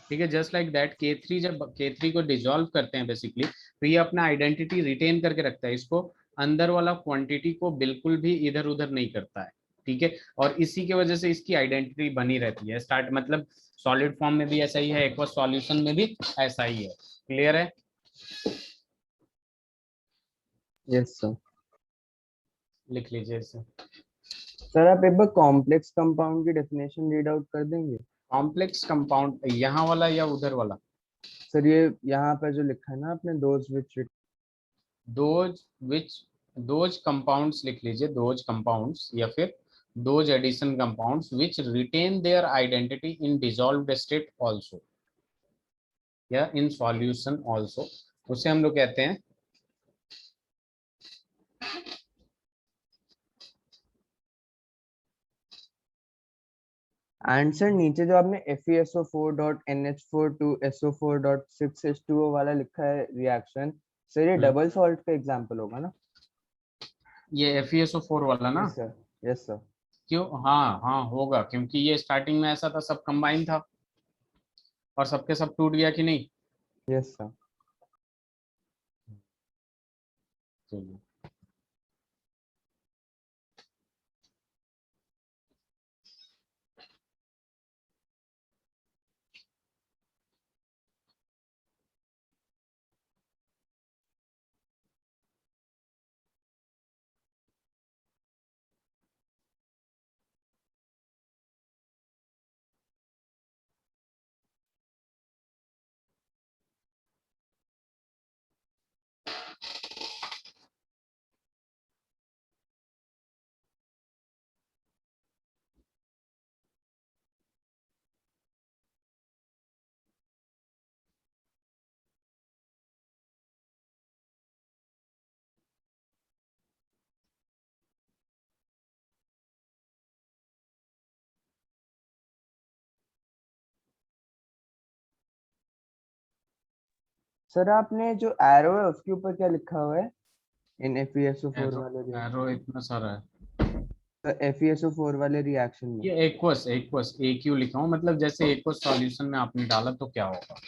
ठीक है, जस्ट लाइक दैट K3 जब K3 को डिसॉल्व करते हैं बेसिकली, तो ये अपना आइडेंटिटी रिटेन करके रखता है, इसको अंदर वाला क्वांटिटी को बिल्कुल भी इधर उधर नहीं करता है, ठीक है। और इसी की वजह से इसकी आइडेंटिटी बनी रहती है, स्टार्ट मतलब सॉलिड फॉर्म में भी ऐसा ही है, एक्वस सॉल्यूशन में भी ऐसा ही है। क्लियर है। Yes sir. लिख लीजिए इसे। सर आप एक बार कॉम्प्लेक्स कंपाउंड की डेफिनेशन रीड आउट कर देंगे। कॉम्प्लेक्स कंपाउंड यहाँ वाला या उधर वाला, सर ये यहाँ पर जो लिखा है ना आपने, those which. Those which, those compounds लिख लीजिए, दोज कंपाउंड्स या फिर those addition compounds which retain their identity in dissolved state also या इन सॉल्यूशन आल्सो, उसे हम लोग कहते हैं एंड सर नीचे जो आपने FeSO4.NH4 2SO4.6H2O वाला लिखा है रिएक्शन, सर ये डबल सॉल्ट का एग्जांपल होगा ना। ये FeSO4 वाला ना। Yes sir. Yes sir. क्यों, हाँ हाँ होगा, क्योंकि ये स्टार्टिंग में ऐसा था, सब कंबाइन था और सबके सब टूट गया कि नहीं। Yes sir. चलिए। सर आपने जो एरो है उसके ऊपर क्या लिखा हुआ है इन FeSO4 एरो वाले एरो इतना सारा है। FeSO4 वाले रिएक्शन में? ये एक्वस एक्वस AQ लिखा हूँ, मतलब जैसे एक्वस सॉल्यूशन में आपने डाला तो क्या होगा।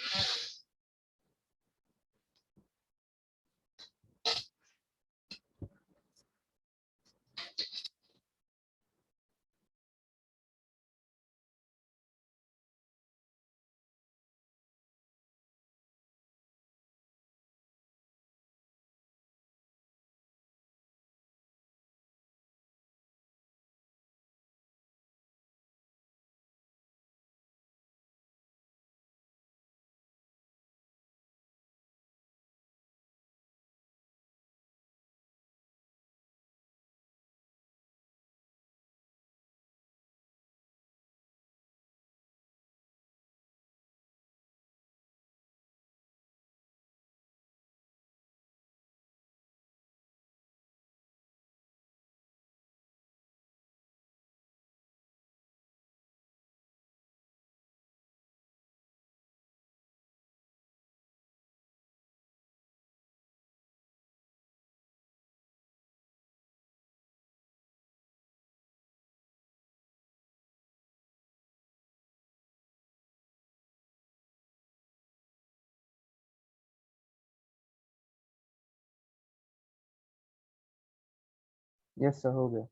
यस सर हो गया।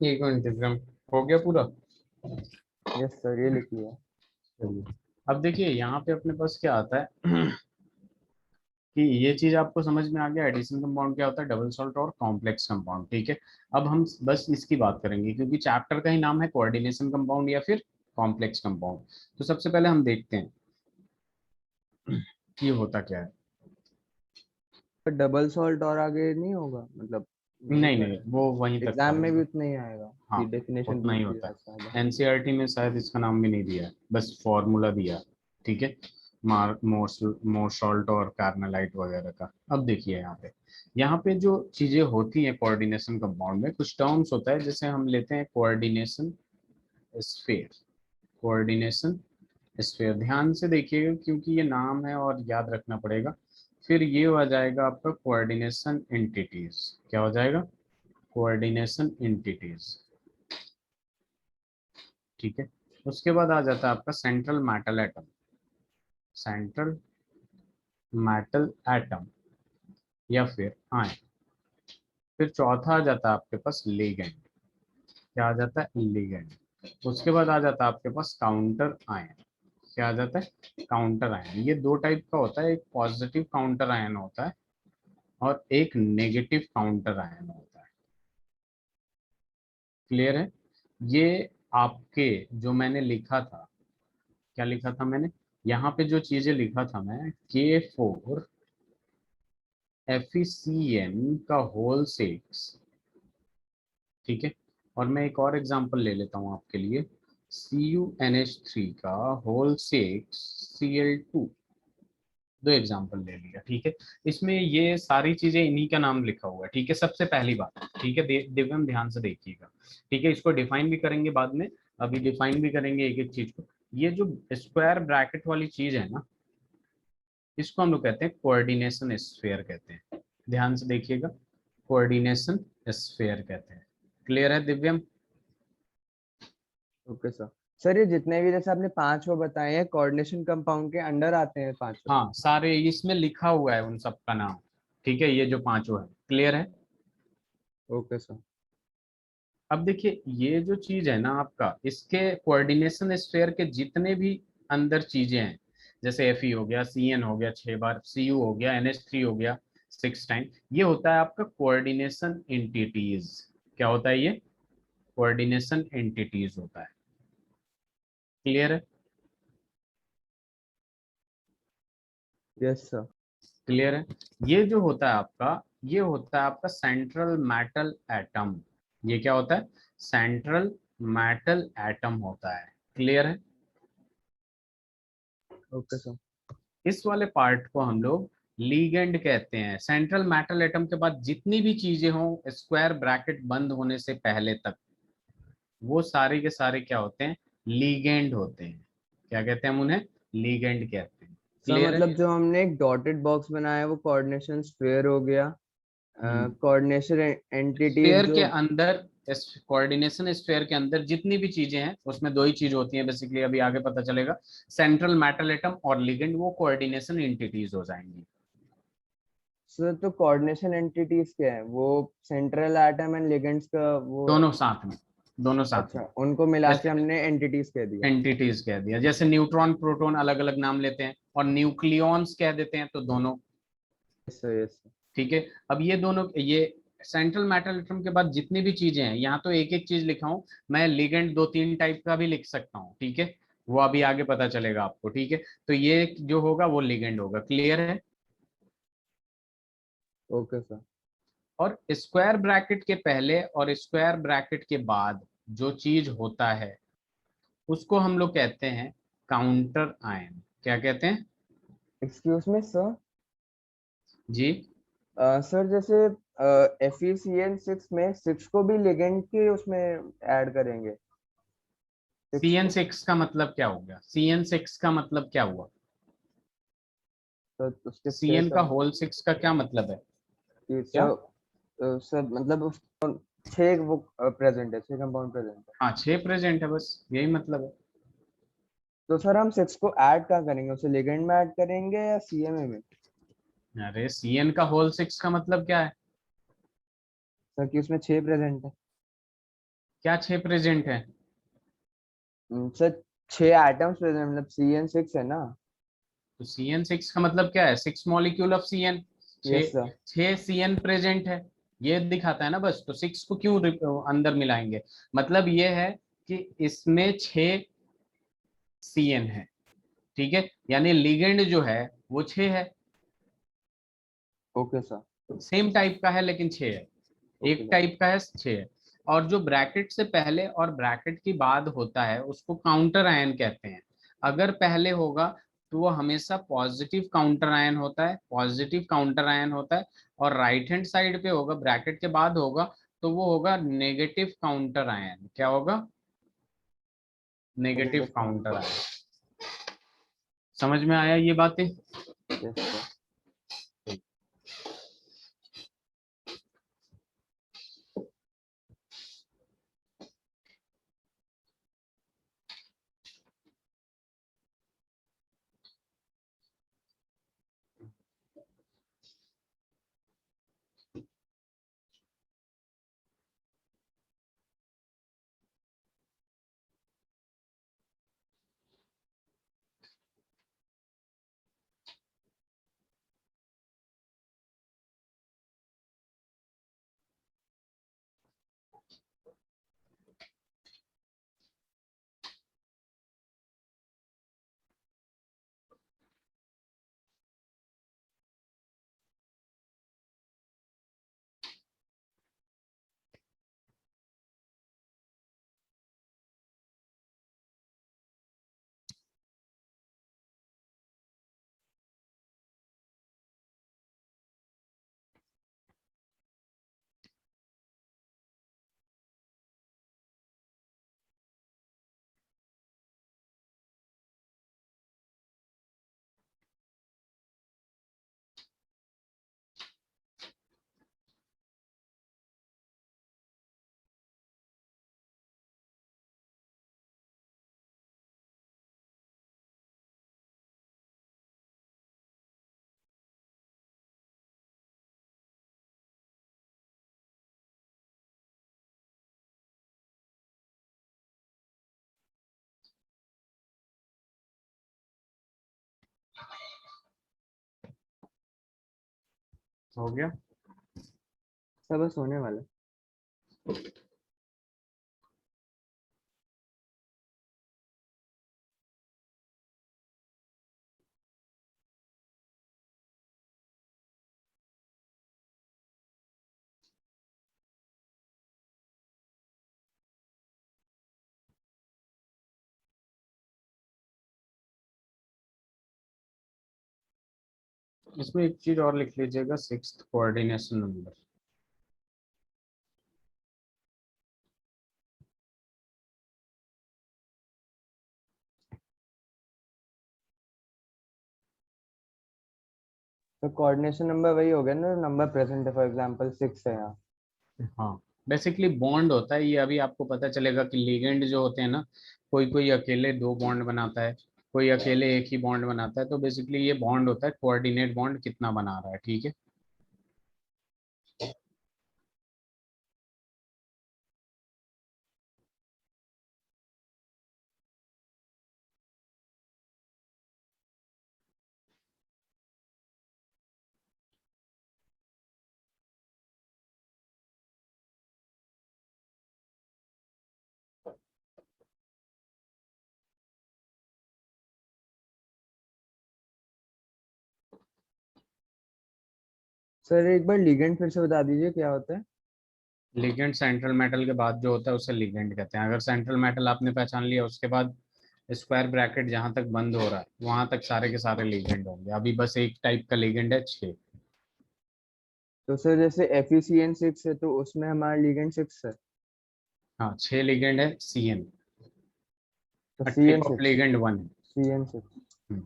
एक मिनट दिव्यम, हो गया पूरा। यस सर ये लिख लिया। चलिए, अब देखिए यहाँ पे अपने पास क्या आता है कि ये चीज आपको समझ में आ गया, एडिशन कंपाउंड क्या होता है, डबल सॉल्ट और कॉम्प्लेक्स कंपाउंड। ठीक है, अब हम बस इसकी बात करेंगे क्योंकि चैप्टर का ही नाम है कोऑर्डिनेशन कंपाउंड या फिर कॉम्प्लेक्स कंपाउंड। तो सबसे पहले हम देखते हैं कि ये होता क्या है। पर डबल सॉल्ट और आगे नहीं होगा मतलब वहीं नहीं पर नहीं, है? वो वहीं तक था एग्जाम में भी वो। उतना ही आएगा हाँ, कि डेफिनेशन उतना ही दूसरी होता है है। ज्यादा? एनसीईआरटी में शायद इसका नाम भी नहीं दिया है, बस फॉर्मूला दिया है। ठीक है, मोरसॉल्ट और कार्मेलाइट वगैरह का। अब देखिए यहाँ पे जो चीजें होती हैं कोऑर्डिनेशन कंपाउंड में, कुछ टर्म्स होता है जैसे हम लेते हैं कोऑर्डिनेशन स्फीयर। कोऑर्डिनेशन स्फीयर ध्यान से देखिएगा क्योंकि ये नाम है और याद रखना पड़ेगा। फिर ये हो जाएगा आपका कोऑर्डिनेशन एंटिटीज। क्या हो जाएगा, कोऑर्डिनेशन एंटिटीज। ठीक है, उसके बाद आ जाता है आपका central metal atom. Central metal atom या फिर आयन। फिर चौथा आ जाता है आपके पास लिगेंड। क्या आ जाता है, लिगेंड। उसके बाद आ जाता है आपके पास काउंटर आयन। क्या आ जाता है, काउंटर आयन। ये दो टाइप का होता है, एक पॉजिटिव काउंटर आयन होता है और एक नेगेटिव काउंटर आयन होता है। क्लियर है। ये आपके जो मैंने लिखा था, क्या लिखा था मैंने, यहाँ पे जो चीजें लिखा था मैं, K4 FeCN का होल 6। ठीक है, और मैं एक और एग्जांपल ले लेता हूँ आपके लिए, CuNH3 का होल 6Cl2। दो एग्जांपल ले लिया। ठीक है, इसमें ये सारी चीजें इन्हीं का नाम लिखा हुआ है। ठीक है, सबसे पहली बात। ठीक है, दिव्यम ध्यान से देखिएगा। ठीक है, इसको डिफाइन भी करेंगे बाद में, अभी डिफाइन भी करेंगे एक एक चीज को। ये जो स्क्वायर ब्रैकेट वाली चीज है ना, इसको हम लोग कहते हैं कोऑर्डिनेशन स्फीयर कहते हैं। ध्यान से देखिएगा, कोऑर्डिनेशन स्फीयर कहते हैं। क्लियर है दिव्यम। Okay sir. सर ये जितने भी जैसे आपने पांच वो बताए हैं कोऑर्डिनेशन कंपाउंड के अंडर आते हैं पांचों? हाँ, सारे इसमें लिखा हुआ है उन सब का नाम। ठीक है, ये जो पांचों है। क्लियर है। Okay sir. अब देखिए ये जो चीज है ना आपका, इसके कोऑर्डिनेशन स्फीयर के जितने भी अंदर चीजें हैं, जैसे Fe हो गया, Cn हो गया 6 बार, Cu हो गया, NH3 हो गया 6 टाइम, ये होता है आपका कोऑर्डिनेशन एंटिटीज। क्या होता है ये, कोऑर्डिनेशन एंटिटीज होता है। क्लियर है। Yes sir. क्लियर है। ये जो होता है आपका, ये होता है आपका सेंट्रल मेटल एटम। ये क्या होता है, सेंट्रल मेटल एटम होता है। क्लियर है। Okay sir. इस वाले पार्ट को हम लोग लीगेंड कहते हैं। सेंट्रल मेटल एटम के बाद जितनी भी चीजें हों स्क्वायर ब्रैकेट बंद होने से पहले तक, वो सारे के सारे क्या होते हैं, लीगेंड होते हैं। क्या कहते हैं हम उन्हें, लीगेंड कहते हैं। सर क्लियर मतलब है? जो हमने एक डॉटेड बॉक्स बनाया है वो कोऑर्डिनेशन स्फीयर हो गया। कोऑर्डिनेशन एंटिटीज स्फेयर के जो अंदर, कोऑर्डिनेशन स्फेयर के अंदर जितनी भी चीजें हैं उसमें दो ही चीज होती हैं बेसिकली, अभी आगे पता चलेगा। सेंट्रल मेटल एटम और लिगेंड, वो कोऑर्डिनेशन एंटिटीज हो जाएंगी। सर तो कोऑर्डिनेशन एंटिटीज क्या है, वो सेंट्रल एटम एंड लिगेंड्स का वो है? दोनों साथ में, दोनों साथ में। अच्छा, उनको मिला के जैसे हमने एंटिटीज कह दिया। एंटिटीज कह दिया, जैसे न्यूट्रॉन प्रोटॉन अलग अलग नाम लेते हैं और न्यूक्लियॉन्स कह देते हैं, तो दोनों। Yes sir, yes sir. ठीक है। अब ये दोनों, ये सेंट्रल मेटल एटम के बाद जितनी भी चीजें हैं, यहाँ तो एक एक चीज लिखा हूं, मैं लिगेंड दो तीन टाइप का भी लिख सकता हूँ, ठीक है। वो अभी आगे पता चलेगा आपको, ठीक है। तो ये जो होगा वो लिगेंड होगा, क्लियर है? Okay sir. और स्क्वायर ब्रैकेट के पहले और स्क्वायर ब्रैकेट के बाद जो चीज होता है उसको हम लोग कहते हैं काउंटर आयन। क्या कहते हैं? Excuse me sir. जी। सर जैसे FeCN6 में 6 को भी लिगेंड के उसमें ऐड करेंगे, सी 6 एन को। सिक्स का मतलब क्या हो गया? सी एन सिक्स का मतलब क्या हुआ? तो उसके सी 6 एन का सब होल सिक्स का क्या मतलब है? कि क्या? सब सब मतलब 6 वो प्रेजेंट है, 6 कंपाउंड प्रेजेंट है। हाँ, 6 प्रेजेंट है, बस यही मतलब है। तो सर हम 6 को ऐड कहाँ करेंगे, उसे लिगेंड में ऐड करेंगे या CMA में? अरे, सी एन का होल सिक्स का मतलब क्या है? सर कि उसमें 6 प्रेजेंट है। क्या 6 प्रेजेंट है? सर 6 एटम्स प्रेजेंट, मतलब CN6 है ना। तो सी एन सिक्स का मतलब क्या है? 6 molecule of C N. Yes छः। सर। 6 सी एन प्रेजेंट है, ये दिखाता है ना बस। तो सिक्स को क्यों अंदर मिलाएंगे? मतलब ये है कि इसमें 6 सी एन है, ठीक है। यानी लिगेंड जो है वो 6 है। Okay sir. सेम टाइप का है लेकिन 6 है। ओके एक सर। टाइप का है, 6 है। और जो ब्रैकेट से पहले और ब्रैकेट के बाद होता है उसको काउंटर आयन कहते हैं। अगर पहले होगा तो वो हमेशा पॉजिटिव काउंटर आयन होता है, पॉजिटिव काउंटर आयन होता है। और राइट हैंड साइड पे होगा, ब्रैकेट के बाद होगा, तो वो होगा नेगेटिव काउंटर आयन। क्या होगा? Negative negative counter counter. Ion. समझ में आया ये बातें? Yes sir. हो गया। सब बस होने वाला है। इसमें एक चीज और लिख लीजिएगा, सिक्स्थ कोऑर्डिनेशन नंबर। तो कोऑर्डिनेशन नंबर वही हो गया ना, नंबर प्रेजेंट है, फॉर एग्जांपल 6 है यहाँ। हाँ, बेसिकली बॉन्ड होता है ये। अभी आपको पता चलेगा कि लिगेंड जो होते हैं ना, कोई कोई अकेले 2 बॉन्ड बनाता है, कोई अकेले एक ही बॉन्ड बनाता है। तो बेसिकली ये बॉन्ड होता है, कोऑर्डिनेट बॉन्ड कितना बना रहा है, ठीक है। सर एक बार लिगेंड फिर से बता दीजिए क्या होता है। लिगेंड सेंट्रल मेटल के बाद जो होता है उसे लिगेंड कहते हैं। अगर सेंट्रल मेटल आपने पहचान लिया, उसके बाद स्क्वायर ब्रैकेट जहां तक बंद हो रहा है वहां तक सारे के सारे लिगेंड होंगे। अभी बस एक टाइप का लिगेंड है, 6। तो सर जैसे FeCN6 है तो उसमें हमारा लिगेंड 6 है। हाँ, 6 लिगेंड है CN। तो टाइप ऑफ CN6, लिगेंड 1 है। CN6। हम्म।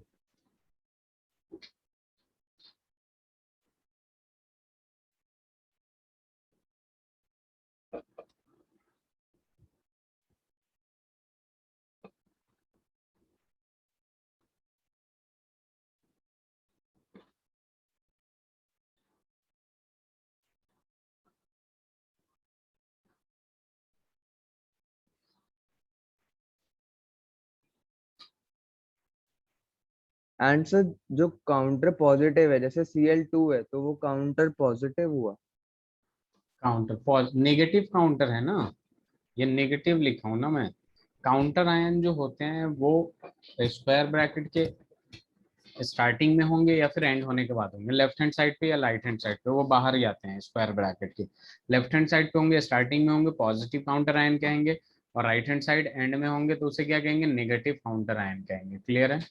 एंड सर जो काउंटर पॉजिटिव है जैसे Cl2 है तो वो काउंटर पॉजिटिव हुआ। काउंटर नेगेटिव काउंटर है ना, ये नेगेटिव लिखा हूं ना मैं। काउंटर आयन जो होते हैं वो स्क्वायर ब्रैकेट के स्टार्टिंग में होंगे या फिर एंड होने के बाद होंगे। लेफ्ट हैंड साइड पे या राइट हैंड साइड पे, वो बाहर ही आते हैं स्क्वायर ब्रैकेट के। लेफ्ट हैंड साइड पे होंगे, स्टार्टिंग में होंगे, पॉजिटिव काउंटर आयन कहेंगे। और राइट हैंड साइड एंड में होंगे तो उसे क्या कहेंगे, नेगेटिव काउंटर आयन कहेंगे। क्लियर है?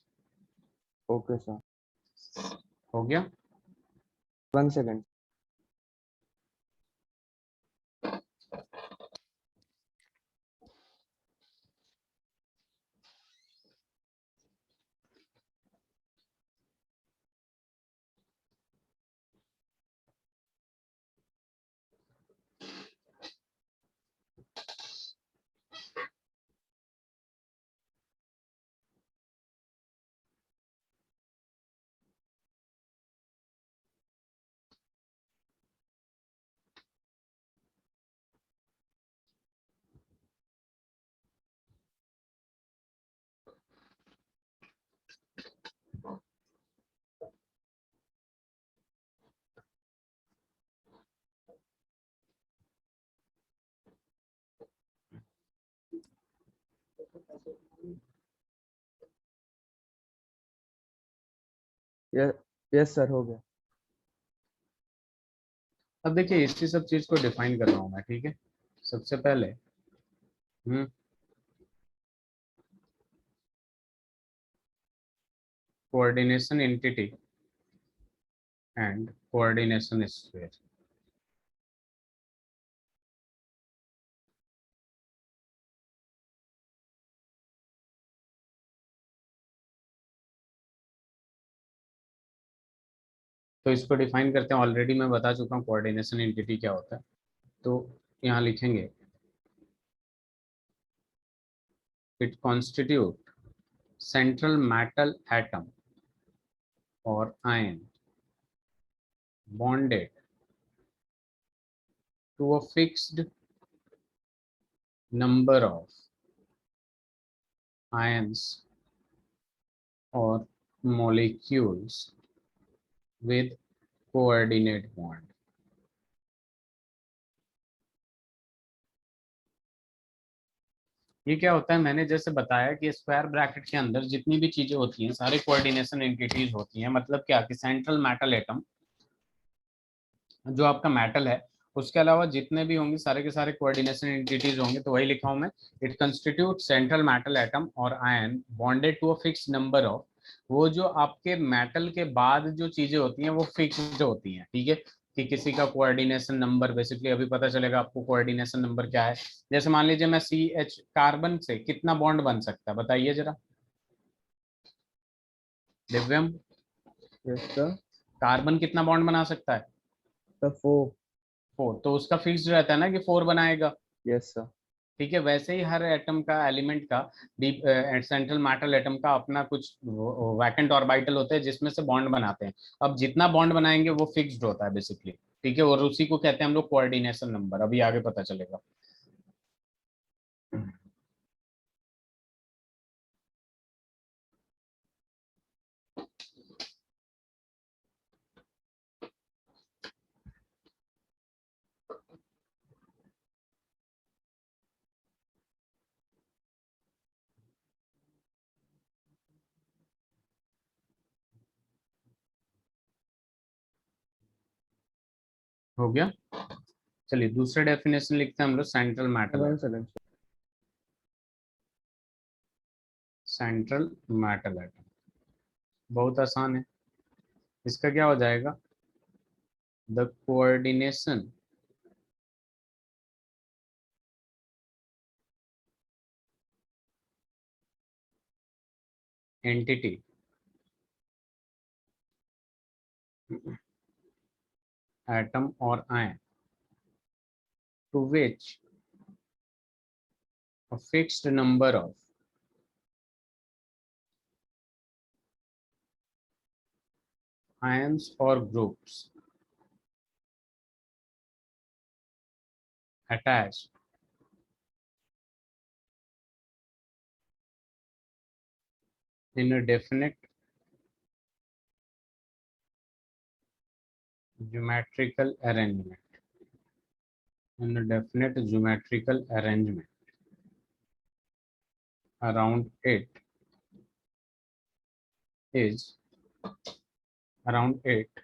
Okay sir. हो गया। 1 सेकेंड। यस, यस सर हो गया। अब देखिए इसी सब चीज को डिफाइन कर रहा हूं मैं, ठीक है। सबसे पहले coordination entity and coordination square. तो इसको डिफाइन करते हैं। ऑलरेडी मैं बता चुका हूँ कोऑर्डिनेशन एंटिटी क्या होता है। तो यहाँ लिखेंगे, it constitute central metal atom और ion bonded to a fixed number of ions or molecules with coordinate bond। ये क्या होता है, मैंने जैसे बताया कि स्क्वायर ब्रैकेट के अंदर जितनी भी चीजें होती हैं सारी कोऑर्डिनेशन एंटिटीज होती हैं। मतलब क्या कि सेंट्रल मेटल एटम जो आपका मेटल है, उसके अलावा जितने भी होंगे सारे के सारे कोऑर्डिनेशन एंटिटीज होंगे। तो वही लिखा हूं मैं, it constitute central metal atom और ion bonded to a fix number of. वो जो आपके मेटल के बाद जो चीजें होती हैं वो फिक्स्ड होती हैं, ठीक है। कि किसी का कोऑर्डिनेशन नंबर, बेसिकली अभी पता चलेगा आपको कोऑर्डिनेशन नंबर क्या है। जैसे मान लीजिए मैं CH कार्बन से कितना बॉन्ड बन सकता है बताइए जरा, दिव्यम। Yes sir. कार्बन कितना बॉन्ड बना सकता है? सर 4। 4, तो उसका फिक्स्ड रहता है ना कि 4 बनाएगा। Yes sir. ठीक है, वैसे ही हर एटम का, एलिमेंट का, डीप सेंट्रल मैटर एटम का अपना कुछ वैकेंट ऑर्बिटल होते हैं जिसमें से बॉन्ड बनाते हैं। अब जितना बॉन्ड बनाएंगे वो फिक्स्ड होता है बेसिकली। ठीक है, और उसी को कहते हैं हम लोग कोऑर्डिनेशन नंबर। अभी आगे पता चलेगा। हो गया। चलिए दूसरा डेफिनेशन लिखते हैं हम लोग, central matter. 1 second. Central matter atom बहुत आसान है। इसका क्या हो जाएगा? The coordination entity atom or ion to which a fixed number of ions or groups attached in a definite geometrical arrangement, in a definite geometrical arrangement around it is around it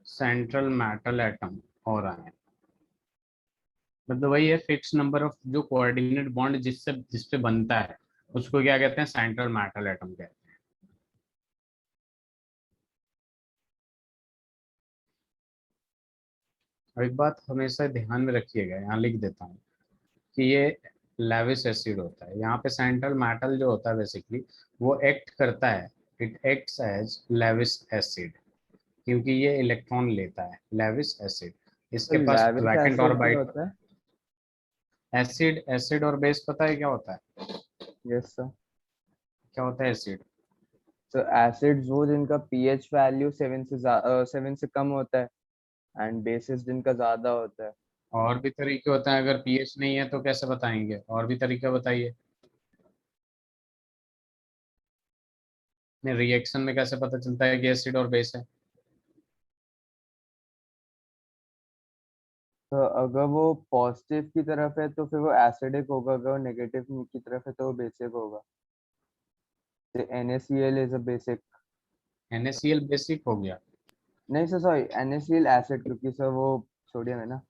central metal atom और ion। मतलब वही है, fix number of जो coordinate bond जिसपे बनता है उसको क्या कहते हैं? सेंट्रल मेटल एटम कहते हैं। और एक बात हमेशा ध्यान में रखिएगा, यहाँ लिख देता हूँ कि ये लेविस एसिड होता है। यहाँ पे सेंट्रल मेटल जो होता है बेसिकली वो एक्ट करता है, it acts as Lewis acid, क्योंकि ये इलेक्ट्रॉन लेता है। लेविस एसिड, इसके पास लेविस वैकेंट एसिड क्या ऑर्बिट। होता है? एसिड, एसिड और बेस पता है क्या होता है? Yes sir. क्या होता है एसिड? तो एसिड्स वो जिनका पीएच वैल्यू 7 से कम होता है, एंड बेसिस जिनका ज्यादा होता है। और भी तरीके होते हैं, अगर पीएच नहीं है तो कैसे बताएंगे? और भी तरीका बताइए। रिएक्शन में कैसे पता चलता है कि एसिड और बेस है? तो अगर वो पॉजिटिव की तरफ है तो फिर वो एसिडिक होगा, अगर वो नेगेटिव की तरफ है तो वो बेसिक होगा। NaCl is a basic. NaCl basic हो गया? नहीं सर, सॉरी, NaCl एसिड, क्योंकि सर वो सोडियम है ना।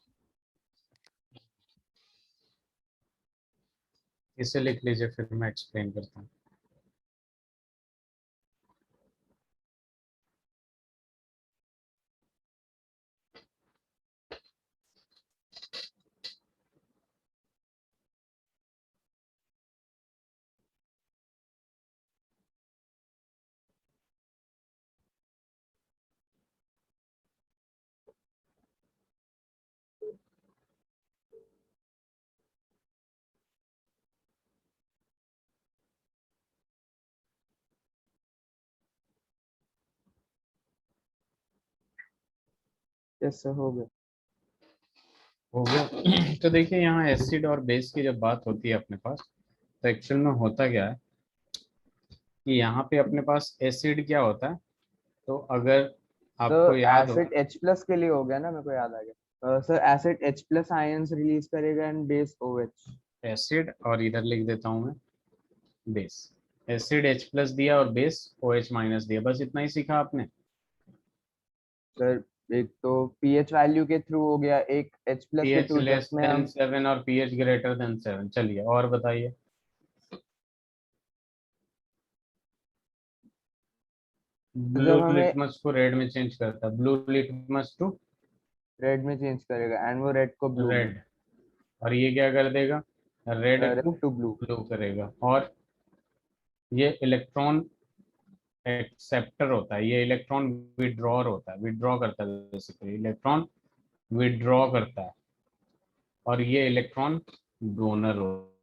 इसे लिख लीजिए, फिर मैं एक्सप्लेन करता हूँ। यस सर, हो गया। हो गया। तो देखिए यहाँ एसिड और बेस की जब बात होती है अपने पास, तो एक्चुअल में होता क्या है कि यहाँ पे अपने पास एसिड क्या होता है, तो अगर तो आपको याद हो, एसिड H+ के लिए हो गया ना, मेरे को याद आ गया। Sir acid H+ ions release करेगा एंड बेस OH। एसिड और इधर लिख देता हूँ मैं बेस। एसिड H+ दिया और बेस OH- दिया, बस इतना ही सीखा आपने। सर एक तो पीएच वैल्यू के थ्रू हो गया, एक H+ के pH थ्रू लेस जिसमें देन हम 7 और pH ग्रेटर देन 7। चलिए और बताइए। ब्लू जब हमें लिटमस को रेड में चेंज करता है, ब्लू लिटमस टू रेड में चेंज करेगा एंड वो रेड को ब्लू में। रेड, और ये क्या कर देगा? Red red to to blue. Blue करेगा। और ये इलेक्ट्रॉन एक्सेप्टर होता है, ये इलेक्ट्रॉन विड्रॉर होता है, विड्रॉ करता है, बेसिकली इलेक्ट्रॉन विड्रॉ करता है, और ये इलेक्ट्रॉन डोनर होता है।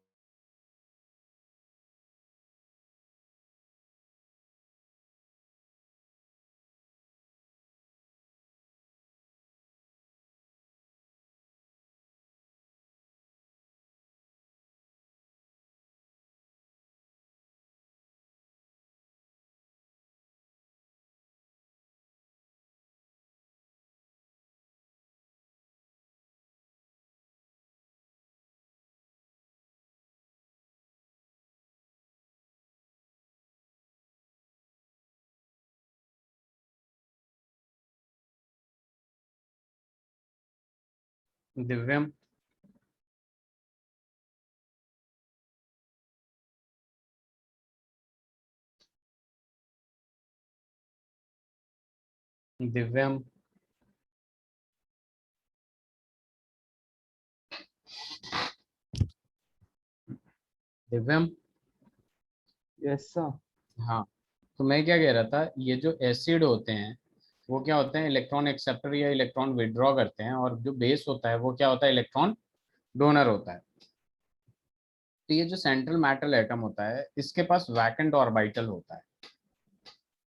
दिव्यम, दिव्यम, दिव्यम। Yes sir. हाँ, तो मैं क्या कह रहा था, ये जो एसिड होते हैं वो क्या होते हैं, इलेक्ट्रॉन एक्सेप्टर या इलेक्ट्रॉन विड्रॉ करते हैं, और जो बेस होता है वो क्या होता है, इलेक्ट्रॉन डोनर होता है। तो ये जो सेंट्रल मेटल एटम होता है इसके पास वैकेंट ऑर्बिटल होता है।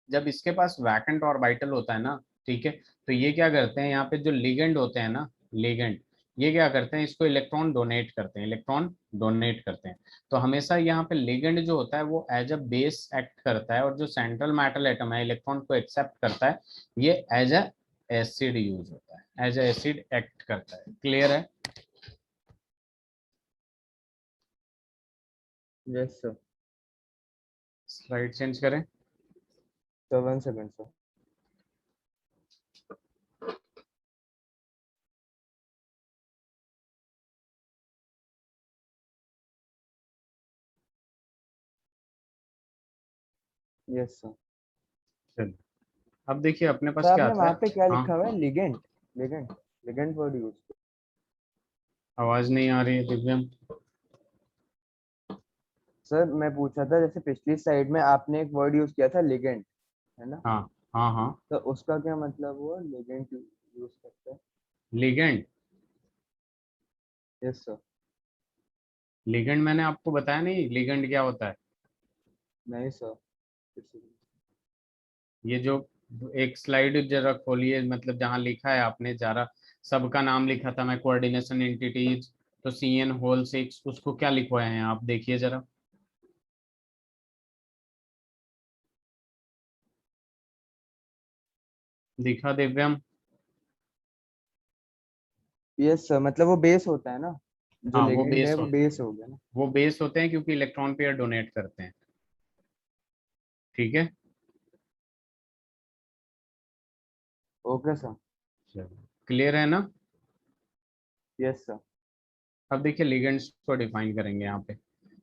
जब इसके पास वैकेंट ऑर्बिटल होता है ना, ठीक है, तो ये क्या करते हैं, यहाँ पे जो लिगेंड होते हैं ना, लिगेंड, ये क्या करते हैं, इसको इलेक्ट्रॉन डोनेट करते हैं, इलेक्ट्रॉन डोनेट करते हैं। तो हमेशा यहाँ पे लिगेंड जो होता है वो एज अ बेस एक्ट करता है, और जो सेंट्रल मेटल एटम है इलेक्ट्रॉन को एक्सेप्ट करता है, ये एज अ एसिड यूज होता है, एज अ एसिड एक्ट करता है। क्लियर है? Yes sir. स्लाइड चेंज करें। Sir 1 second sir. Yes sir. चलिए, अब देखिए अपने सर पास क्या आपने आता वहां है। पे क्या हाँ, लिखा हुआ है, ligand? Ligand, ligand word use. आवाज नहीं आ रही है दिव्यम। सर मैं पूछा था, जैसे पिछली स्लाइड में आपने एक वर्ड यूज किया था लिगेंड, है ना? हाँ हाँ हाँ। तो उसका क्या मतलब हुआ, लिगेंड यूज करते हैं? Ligand, yes sir. लिगेंड मैंने आपको बताया नहीं, लिगेंड क्या होता है। नहीं सर। ये जो एक स्लाइड जरा खोलिए, मतलब जहाँ लिखा है आपने, जरा सबका नाम लिखा था मैं, कोऑर्डिनेशन एंटिटीज, तो CN होल 6, उसको क्या लिखवाए हैं आप, देखिए जरा। दिखा दिव्यम? यस सर, मतलब वो बेस होता है ना, जो हाँ, वो लिगेंड है बेस वो हो, बेस हो गया ना। वो बेस होते हैं क्योंकि इलेक्ट्रॉन पेयर डोनेट करते हैं। ठीक है। Okay sir. क्लियर है ना? Yes sir. अब देखिए लिगेंड्स को डिफाइन करेंगे यहाँ पे।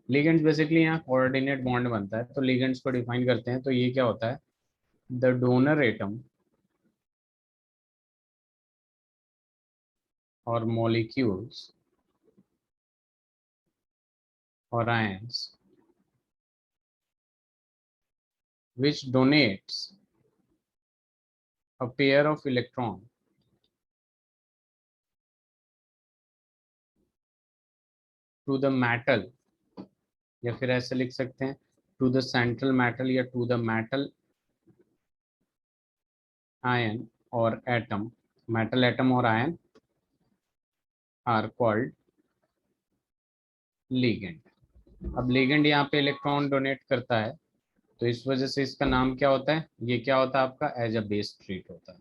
लिगेंड्स बेसिकली यहाँ कोऑर्डिनेट बॉन्ड बनता है, तो लिगेंड्स को डिफाइन करते हैं, तो ये क्या होता है, the donor atom or molecules or ions which donates a pair of electron to the metal, या फिर ऐसे लिख सकते हैं टू द सेंट्रल मेटल या टू द मेटल आयन और एटम, मेटल एटम और आयन आर कॉल्ड लिगेंड। अब लिगेंड यहाँ पे इलेक्ट्रॉन डोनेट करता है, तो इस वजह से इसका नाम क्या होता है, ये क्या होता है आपका, एज अ बेस ट्रीट होता है।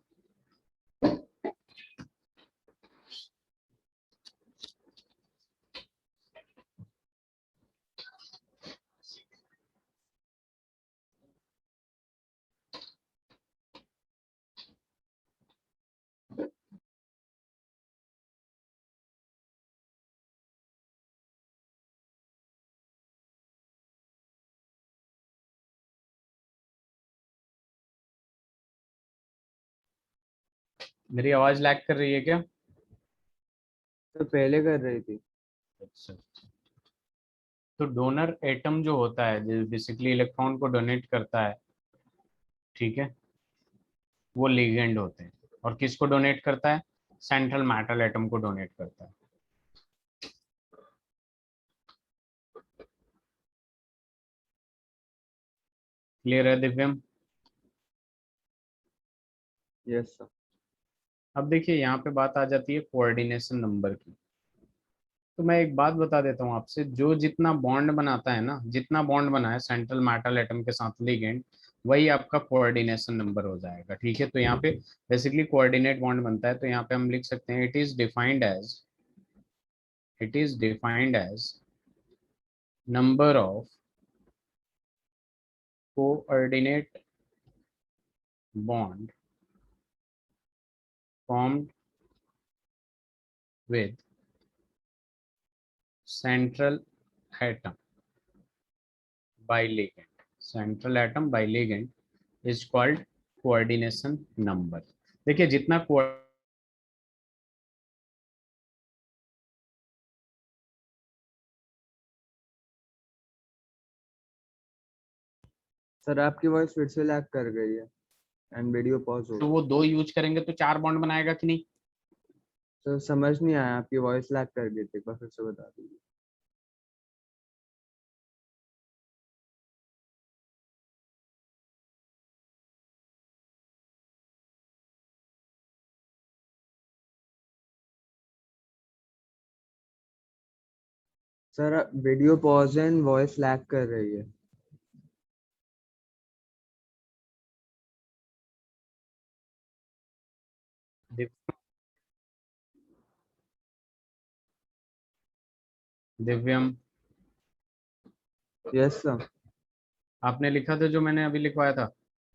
मेरी आवाज लैग कर रही है क्या? तो पहले कर रही थी। अच्छा, तो डोनर एटम जो होता है, जो बेसिकली इलेक्ट्रॉन को डोनेट करता है, ठीक है, वो लिगेंड होते हैं। और किसको डोनेट करता है? सेंट्रल मेटल एटम को डोनेट करता है। क्लियर है दिव्यम? Yes sir. अब देखिए यहाँ पे बात आ जाती है कोऑर्डिनेशन नंबर की। तो मैं एक बात बता देता हूँ आपसे, जो जितना बॉन्ड बनाता है ना, जितना बॉन्ड बना है सेंट्रल मेटल एटम के साथ लिगेंड, वही आपका कोऑर्डिनेशन नंबर हो जाएगा। ठीक है, तो यहाँ पे बेसिकली कोऑर्डिनेट बॉन्ड बनता है, तो यहाँ पे हम लिख सकते हैं it is defined as number of coordinate bond formed with central atom by ligand. Central atom by ligand is called coordination number. देखिए जितना सर आपकी वॉइस फिर से लैग कर गई है एंड वीडियो पॉज हो तो गया। वो दो यूज करेंगे तो 4 बॉन्ड बनाएगा कि नहीं? सर समझ नहीं आया, आपकी वॉइस लैग कर गई थी, एक बार फिर से बता दीजिए। Sir video pause and voice lag कर रही है। दिव्यम, यस सर। आपने लिखा था जो मैंने अभी लिखवाया था?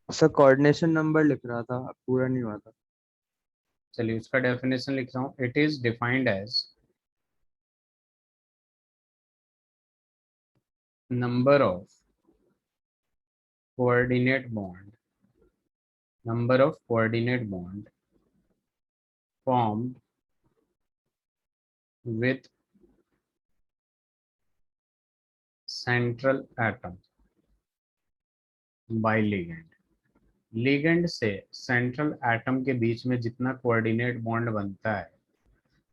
सर कोऑर्डिनेशन नंबर लिख रहा था, पूरा नहीं हुआ था। चलिए उसका डेफिनेशन लिख रहा हूँ। It is defined as number of coordinate bond formed with central atom by ligand. Ligand से सेंट्रल एटम के बीच में जितना कोऑर्डिनेट बॉन्ड बनता है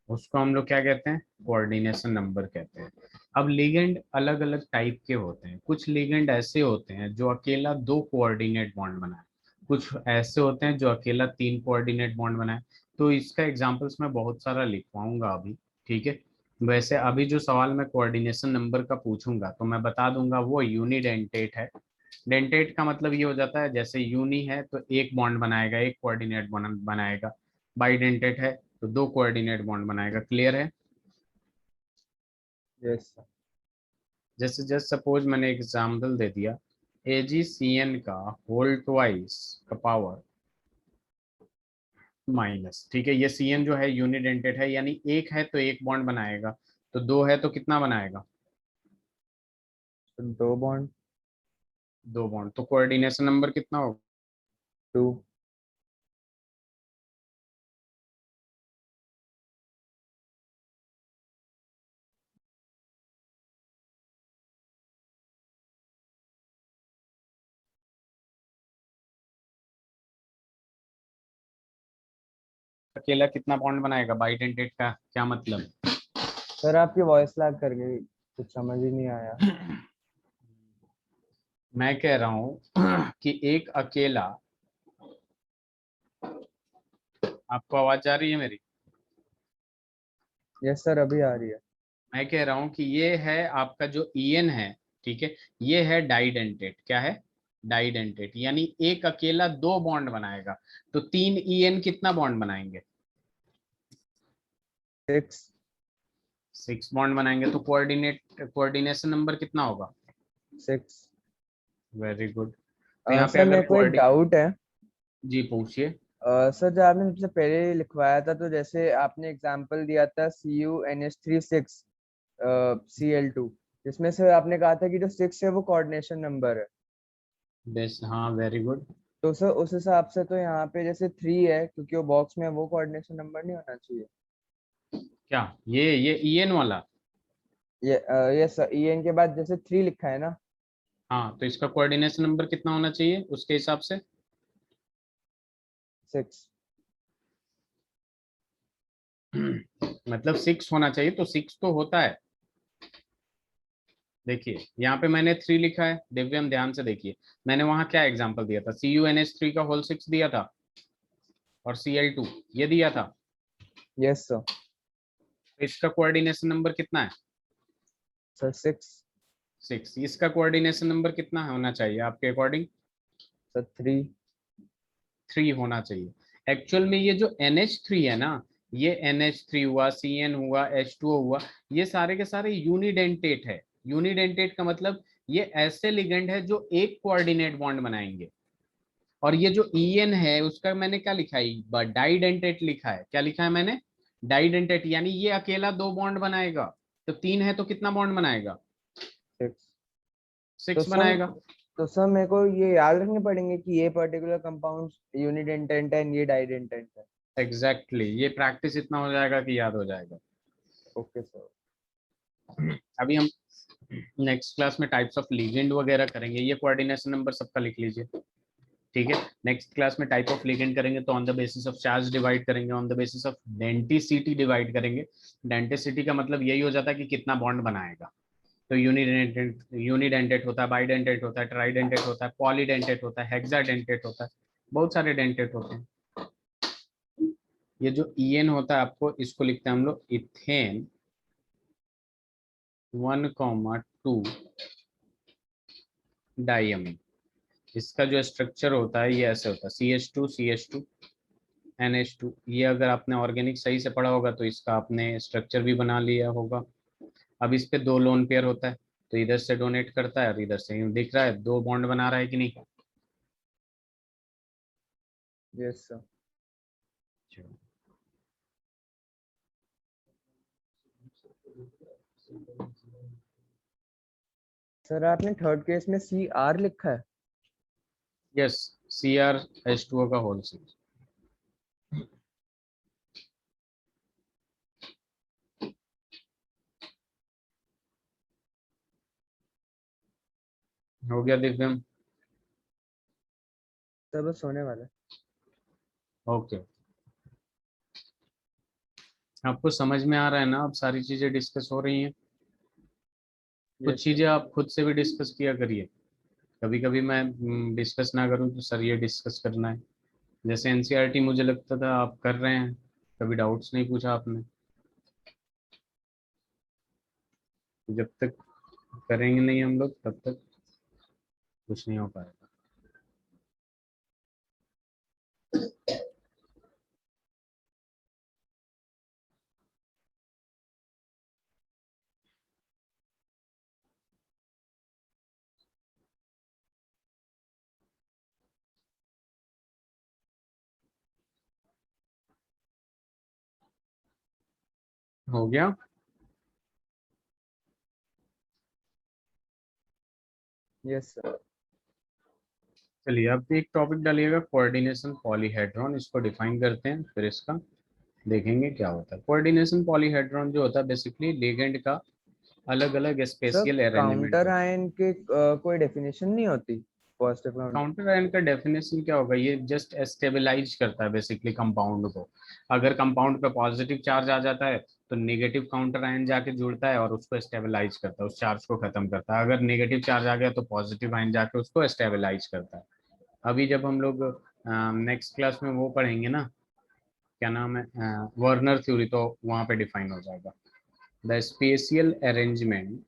उसको हम लोग क्या कहते हैं? कोऑर्डिनेशन नंबर कहते हैं। अब लिगेंड अलग अलग टाइप के होते हैं। कुछ लिगेंड ऐसे होते हैं जो अकेला 2 कोऑर्डिनेट बॉन्ड बनाए, कुछ ऐसे होते हैं जो अकेला 3 कोऑर्डिनेट बॉन्ड बनाए। तो इसका एग्जांपल्स मैं बहुत सारा लिखवाऊंगा अभी। ठीक है, वैसे अभी जो सवाल मैं कोऑर्डिनेशन नंबर का पूछूंगा तो मैं बता दूंगा वो यूनिडेंटेट है। डेंटेट का मतलब ये हो जाता है जैसे यूनी है तो एक बॉन्ड बनाएगा, एक कोऑर्डिनेट बॉन्ड बनाएगा। बाइडेंटेट है तो 2 कोऑर्डिनेट बॉन्ड बनाएगा। क्लियर है? Yes sir. जैसे जस्ट सपोज मैंने एग्जाम्पल दे दिया, AgCN का होल ट्वाइस का पावर माइनस। ठीक है, ये CN जो है यूनिडेंटेट है, यानी एक है तो एक बॉन्ड बनाएगा, तो 2 है तो कितना बनाएगा? 2 बॉन्ड। 2 बॉन्ड, तो कोऑर्डिनेशन नंबर कितना होगा? 2। अकेला कितना बॉन्ड बनाएगा? बाइडेंटेट का क्या मतलब? सर आपकी वॉइस लैग कर गई, कुछ समझ ही नहीं आया। मैं कह रहा हूं कि एक अकेला, आपको आवाज जा रही है मेरी? यस सर, अभी आ रही है। मैं कह रहा हूं कि ये है आपका जो EN है, ठीक है, ये है डाइडेंटेट। क्या है? डाइडेंटेट, यानी एक अकेला 2 बॉन्ड बनाएगा, तो 3 EN कितना बॉन्ड बनाएंगे? 6। 6 बॉन्ड बनाएंगे, तो कोऑर्डिनेशन नंबर कितना होगा? 6। Very good. तो यहाँ पे सर अगर मेरे को एक डाउट है। जी पूछिए। सर जो आपने सबसे पहले लिखवाया था, तो जैसे आपने एग्जांपल दिया था CuNH3 6 Cl2, जिसमें से आपने कहा था कि जो 6 है वो कोऑर्डिनेशन नंबर है। बेस, हाँ वेरी गुड। तो सर उस हिसाब से तो यहाँ पे जैसे 3 है, क्योंकि वो बॉक्स में है, वो कोऑर्डिनेशन नंबर नहीं होना चाहिए। क्या ये EN वाला? ये सर EN के बाद जैसे 3 लिखा है ना। हाँ, तो इसका कोऑर्डिनेशन नंबर कितना होना चाहिए उसके हिसाब से? 6। मतलब 6 होना चाहिए, तो 6 तो होता है। देखिए यहाँ पे मैंने 3 लिखा है, दिव्यम ध्यान से देखिए, मैंने वहां क्या एग्जांपल दिया था, CuNH3 का होल 6 दिया था और Cl2 ये दिया था। Yes sir. इसका कोऑर्डिनेशन नंबर कितना है? सर 6। 6। इसका कोऑर्डिनेशन नंबर कितना होना चाहिए आपके अकॉर्डिंग? सर 3। 3 होना चाहिए। एक्चुअल में ये जो NH3 है ना, ये NH3 हुआ, Cn हुआ, H2O हुआ, ये सारे के सारे यूनिडेंटेट है। यूनिडेंटेट का मतलब ये ऐसे लिगेंड है जो एक कोऑर्डिनेट बॉन्ड बनाएंगे। और ये जो En है उसका मैंने क्या लिखा है, डाइडेंटेट लिखा है। क्या लिखा है मैंने? डाइडेंटेट, यानी ये अकेला 2 बॉन्ड बनाएगा। तो 3 है तो कितना बॉन्ड बनाएगा? 6। तो 6 सर बनाएगा। तो सर मेरे को ये याद रखने पड़ेंगे कि ये पर्टिकुलर कंपाउंड यूनिडेंटेंट है and ये डाइडेंटेंट है। एग्जैक्टली ये प्रैक्टिस इतना हो जाएगा कि याद हो जाएगा। Okay sir. अभी हम नेक्स्ट क्लास में टाइप्स ऑफ लिगेंड वगैरह करेंगे, ये कोऑर्डिनेशन नंबर सबका लिख लीजिए, ठीक है। नेक्स्ट क्लास में टाइप ऑफ लिगेंड करेंगे तो on the basis of charge divide करेंगे, on the basis of denticity divide करेंगे। डेंटिसिटी का मतलब यही हो जाता है कि कितना बॉन्ड बनाएगा। तो यूनिडेंटेट होता है, बाइडेंटेट होता है, ट्राइडेंटेट होता है, पॉलीडेंटेट होता है, हेक्साडेंटेट होता है, बहुत सारे डेंटेट होते हैं। ये जो EN होता है आपको इसको लिखते हैं हम लोग इथेन 1,2 डाइअमीन। इसका जो स्ट्रक्चर होता है ये ऐसे होता है, CH2 NH2। ये अगर आपने ऑर्गेनिक सही से पढ़ा होगा तो इसका आपने स्ट्रक्चर भी बना लिया होगा। अब इस पे 2 लोन पेयर होता है, तो इधर से डोनेट करता है और इधर से यूं दिख रहा है 2 बॉन्ड बना रहा है कि नहीं? Yes sir. सर आपने थर्ड केस में CR लिखा है। यस, CrH2O का होल 6। हो गया दिव्यम? सर बस होने वाला है। ओके, आपको समझ में आ रहा है ना? अब सारी चीजें डिस्कस हो रही हैं। कुछ यस सर। चीजें आप खुद से भी डिस्कस किया करिए। कभी कभी मैं डिस्कस ना करूं तो सर ये डिस्कस करना है। जैसे NCERT मुझे लगता था आप कर रहे हैं, कभी डाउट्स नहीं पूछा आपने। जब तक करेंगे नहीं हम लोग तब तक कुछ नहीं हो पाएगा। हो गया? Yes sir. चलिए अब एक टॉपिक डालिएगा, कोऑर्डिनेशन पॉलीहेड्रॉन। इसको डिफाइन करते हैं, फिर इसका देखेंगे क्या होता है। कोऑर्डिनेशन पॉलीहेड्रॉन जो होता है बेसिकली लिगेंड का अलग अलग सर स्पेशियल अरेंजमेंट काउंटर होता है। आयन के कोई डेफिनेशन नहीं होती पॉजिटिव काउंटर। काउंटर आयन का डेफिनेशन क्या होगा, ये जस्ट स्टेबलाइज करता है बेसिकली कंपाउंड को। अगर कंपाउंड पे पॉजिटिव चार्ज आ जाता है तो नेगेटिव काउंटर आयन जाके जुड़ता है और उसको स्टेबलाइज करता है, उस चार्ज को खत्म करता है। अगर नेगेटिव चार्ज आ गया तो पॉजिटिव आयन जाके उसको स्टेबलाइज करता है। अभी जब हम लोग नेक्स्ट क्लास में वो पढ़ेंगे ना, क्या नाम है, वर्नर थ्योरी, तो वहां पे डिफाइन हो जाएगा the spatial arrangement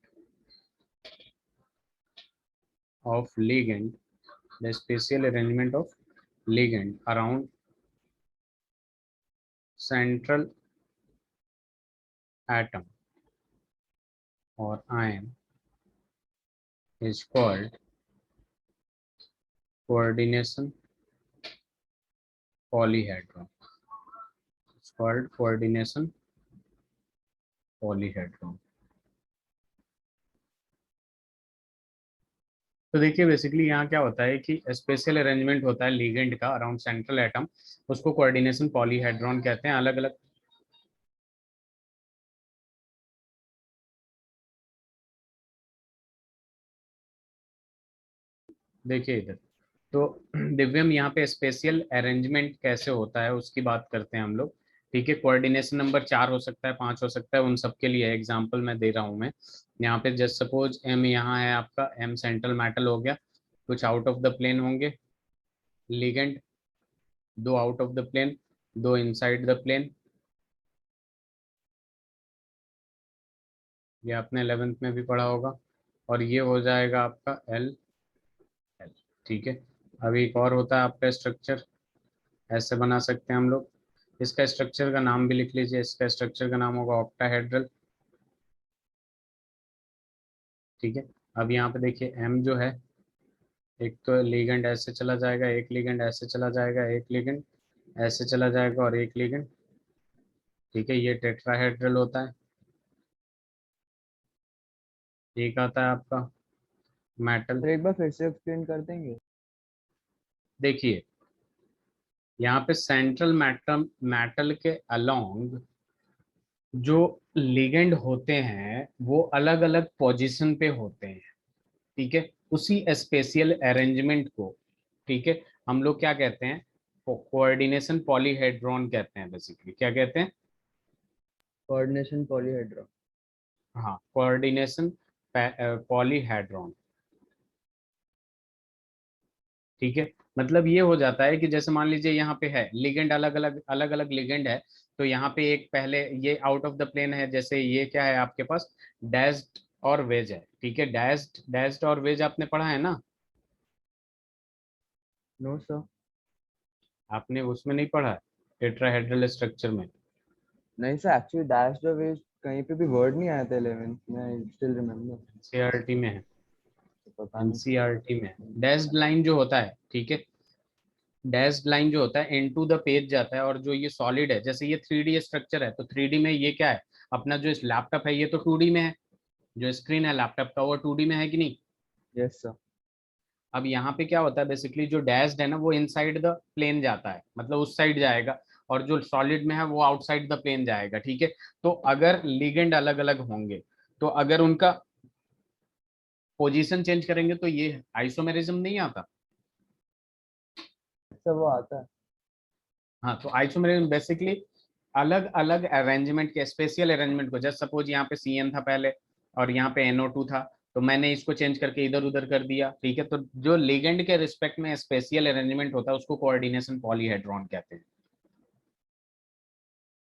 of ligand, the spatial arrangement of ligand around central atom or ion is called coordination polyhedron. It's called coordination polyhedron. तो देखिए बेसिकली यहाँ क्या होता है कि स्पेशल अरेंजमेंट होता है लिगेंड का अराउंड सेंट्रल एटम, उसको कोऑर्डिनेशन पॉलीहेड्रॉन कहते हैं। अलग अलग देखिए इधर, तो दिव्यम यहाँ पे स्पेशियल अरेंजमेंट कैसे होता है उसकी बात करते हैं हम लोग। ठीक है, कोऑर्डिनेशन नंबर 4 हो सकता है, 5 हो सकता है, उन सब के लिए एग्जांपल मैं दे रहा हूँ मैं। यहाँ पे जस्ट सपोज एम यहाँ है आपका, एम सेंट्रल मेटल हो गया, कुछ आउट ऑफ द प्लेन होंगे ligand, 2 out of the plane, 2 inside the plane. ये आपने 11th में भी पढ़ा होगा। और ये हो जाएगा आपका एल एल। ठीक है, अभी एक और होता है आपका स्ट्रक्चर, ऐसे बना सकते हैं हम लोग। इसका स्ट्रक्चर का नाम भी लिख लीजिए, इसका स्ट्रक्चर का नाम होगा ऑक्टाहेड्रल। ठीक है, अब यहाँ पे देखिए एम जो है, एक तो लिगेंड ऐसे चला जाएगा, एक लिगेंड ऐसे चला जाएगा, एक लिगेंड ऐसे चला जाएगा और एक लिगेंड। ठीक है, ये टेट्राहेड्रल होता है। एक आता है आपका मेटल। तो एक बार फिर से एक्सप्लेन कर देंगे। देखिए यहाँ पे सेंट्रल मेटल मेटल के अलोंग जो लिगेंड होते हैं वो अलग अलग पोजीशन पे होते हैं। ठीक है, उसी स्पेशियल अरेंजमेंट को, ठीक है, हम लोग क्या कहते हैं, कोऑर्डिनेशन पॉलीहेड्रॉन कहते हैं। बेसिकली क्या कहते हैं? Coordination polyhedra. हाँ, कोऑर्डिनेशन पॉलीहेड्रॉन। ठीक है, मतलब ये हो जाता है कि जैसे मान लीजिए यहाँ पे है लिगेंड, अलग अलग लिगेंड है। तो यहाँ पे एक पहले ये आउट ऑफ द प्लेन है, जैसे ये क्या है आपके पास, डैश्ड और वेज है। ठीक है, डैश्ड डैश्ड और वेज आपने पढ़ा है ना? No sir. आपने उसमें नहीं पढ़ा, टेट्राहेड्रल स्ट्रक्चर में? नहीं sir, actually dash the wedge कहीं पे भी वर्ड नहीं आया था 11th में, आई स्टिल रिमेम्बर। एनसीईआरटी में है, पता नहीं। एनसीईआरटी में डैश्ड लाइन जो होता है, ठीक है, डैश्ड लाइन जो होता है इनटू द पेज जाता है। और जो ये सॉलिड है, जैसे ये 3D स्ट्रक्चर है, तो 3D में ये क्या है, अपना जो इस लैपटॉप है ये तो 2D में है, जो स्क्रीन है लैपटॉप का वो 2D में है कि नहीं? Yes sir. अब यहाँ पे क्या होता है, बेसिकली जो डैश्ड है ना वो इनसाइड द प्लेन जाता है, मतलब उस साइड जाएगा, और जो सॉलिड में है वो आउटसाइड द प्लेन जाएगा। ठीक है, तो अगर लिगेंड अलग अलग होंगे, तो अगर उनका पोजीशन चेंज करेंगे तो ये आइसोमेरिज्म नहीं आता। सर वो आता है। हाँ, तो आइसोमेरिज्म बेसिकली अलग अलग अरेंजमेंट के, स्पेशल अरेंजमेंट को, जस्ट सपोज यहाँ पे CN था पहले और यहाँ पे NO2 था, तो मैंने इसको चेंज करके इधर उधर कर दिया। ठीक है, तो जो लिगेंड के रिस्पेक्ट में स्पेशल अरेंजमेंट होता है उसको कोऑर्डिनेशन पॉलीहेड्रॉन कहते हैं।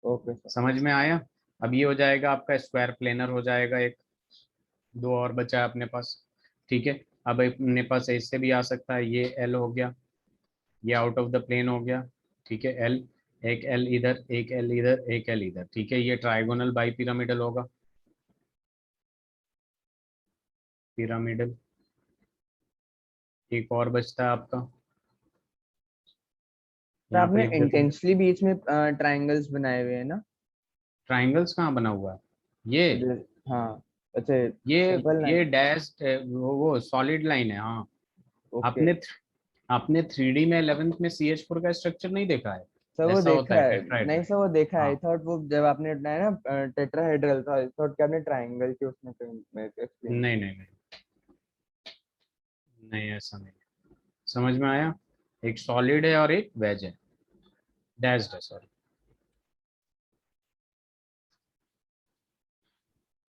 Okay sir. समझ में आया? अब ये हो जाएगा आपका स्क्वायर प्लेनर हो जाएगा एक, 2 और बचा है अपने पास। ठीक है, अब अपने पास इससे भी आ सकता है, ये L हो गया, ये आउट ऑफ द प्लेन हो गया। ठीक है, L, एक L इधर, एक L इधर, एक L इधर। ठीक है, ये ट्राइगोनल बाई पिरामिडल होगा, पिरामिडल। एक और बचता है आपका, तो यहाँ पे आपने लिख देते हैं। इंटेंशनली बीच में ट्रायंगल्स बनाए हुए हैं ना? ट्राइंगल्स कहाँ बना हुआ है ये? तो हाँ। अच्छा। ये सिंपल ये लाइन। डैश वो सॉलिड लाइन है, हाँ। ओके। आपने आपने 3D में 11th में CH4 का स्ट्रक्चर नहीं देखा है? सर वो ऐसा होता देखा है है। नहीं टेट्राहेड्रल। सर वो देखा है, आई हाँ, थॉट वो जब आपने बनाया ना टेट्राहेड्रल था, आई थॉट कि आपने ट्रायंगल के उसमें कहीं एक्सप्लेन नहीं किया। नहीं नहीं, नहीं ऐसा नहीं। समझ में आया? एक सॉलिड है और एक वेज है, डैश्ड है, सॉरी।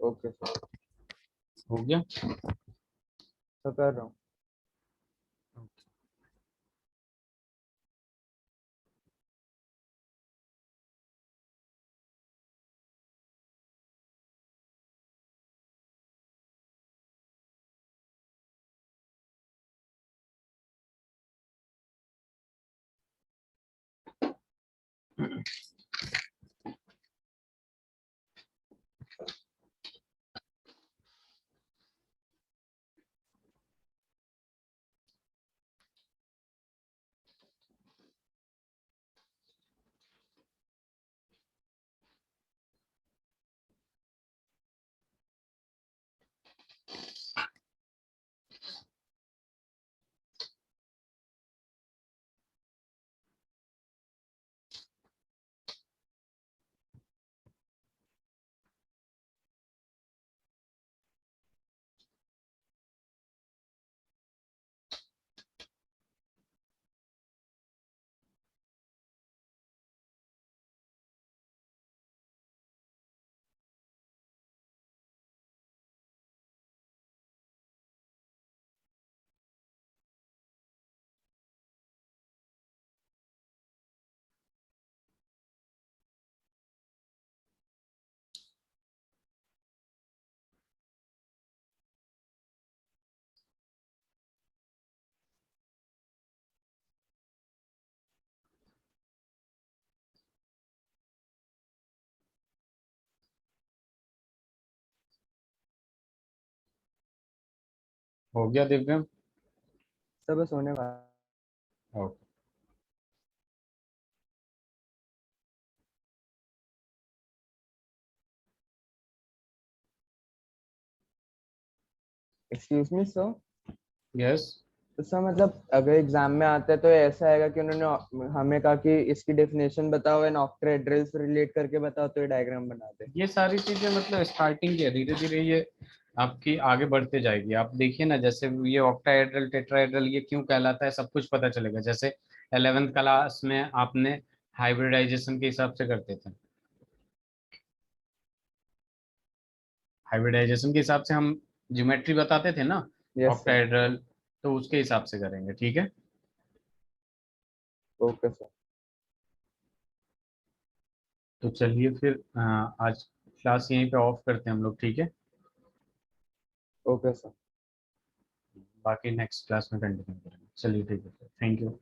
Okay sir. हो गया? तो कर रहा हूँ। हो गया दिव्यम? सब बस होने वाला। Okay. Excuse me sir. Yes. तो सर मतलब अगर एग्जाम में आता है तो ऐसा आएगा कि उन्होंने हमें कहा कि इसकी डेफिनेशन बताओ एंड ऑक्टेड्रल से रिलेट करके बताओ तो ये डायग्राम बना दे। ये सारी चीजें मतलब स्टार्टिंग की है, धीरे धीरे ये आपकी आगे बढ़ते जाएगी। आप देखिए ना, जैसे ये ऑक्टाहेड्रल टेट्राहेड्रल ये क्यों कहलाता है सब कुछ पता चलेगा। जैसे 11th क्लास में आपने हाइब्रिडाइजेशन के हिसाब से करते थे, हाइब्रिडाइजेशन के हिसाब से हम ज्योमेट्री बताते थे ना यस सर। ऑक्टाहेड्रल, तो उसके हिसाब से करेंगे। ठीक है, ओके सर। तो चलिए फिर आज क्लास यहीं पे ऑफ करते हैं हम लोग। ठीक है, ओके सर। बाकी नेक्स्ट क्लास में कंटिन्यू करेंगे। चलिए ठीक है, थैंक यू।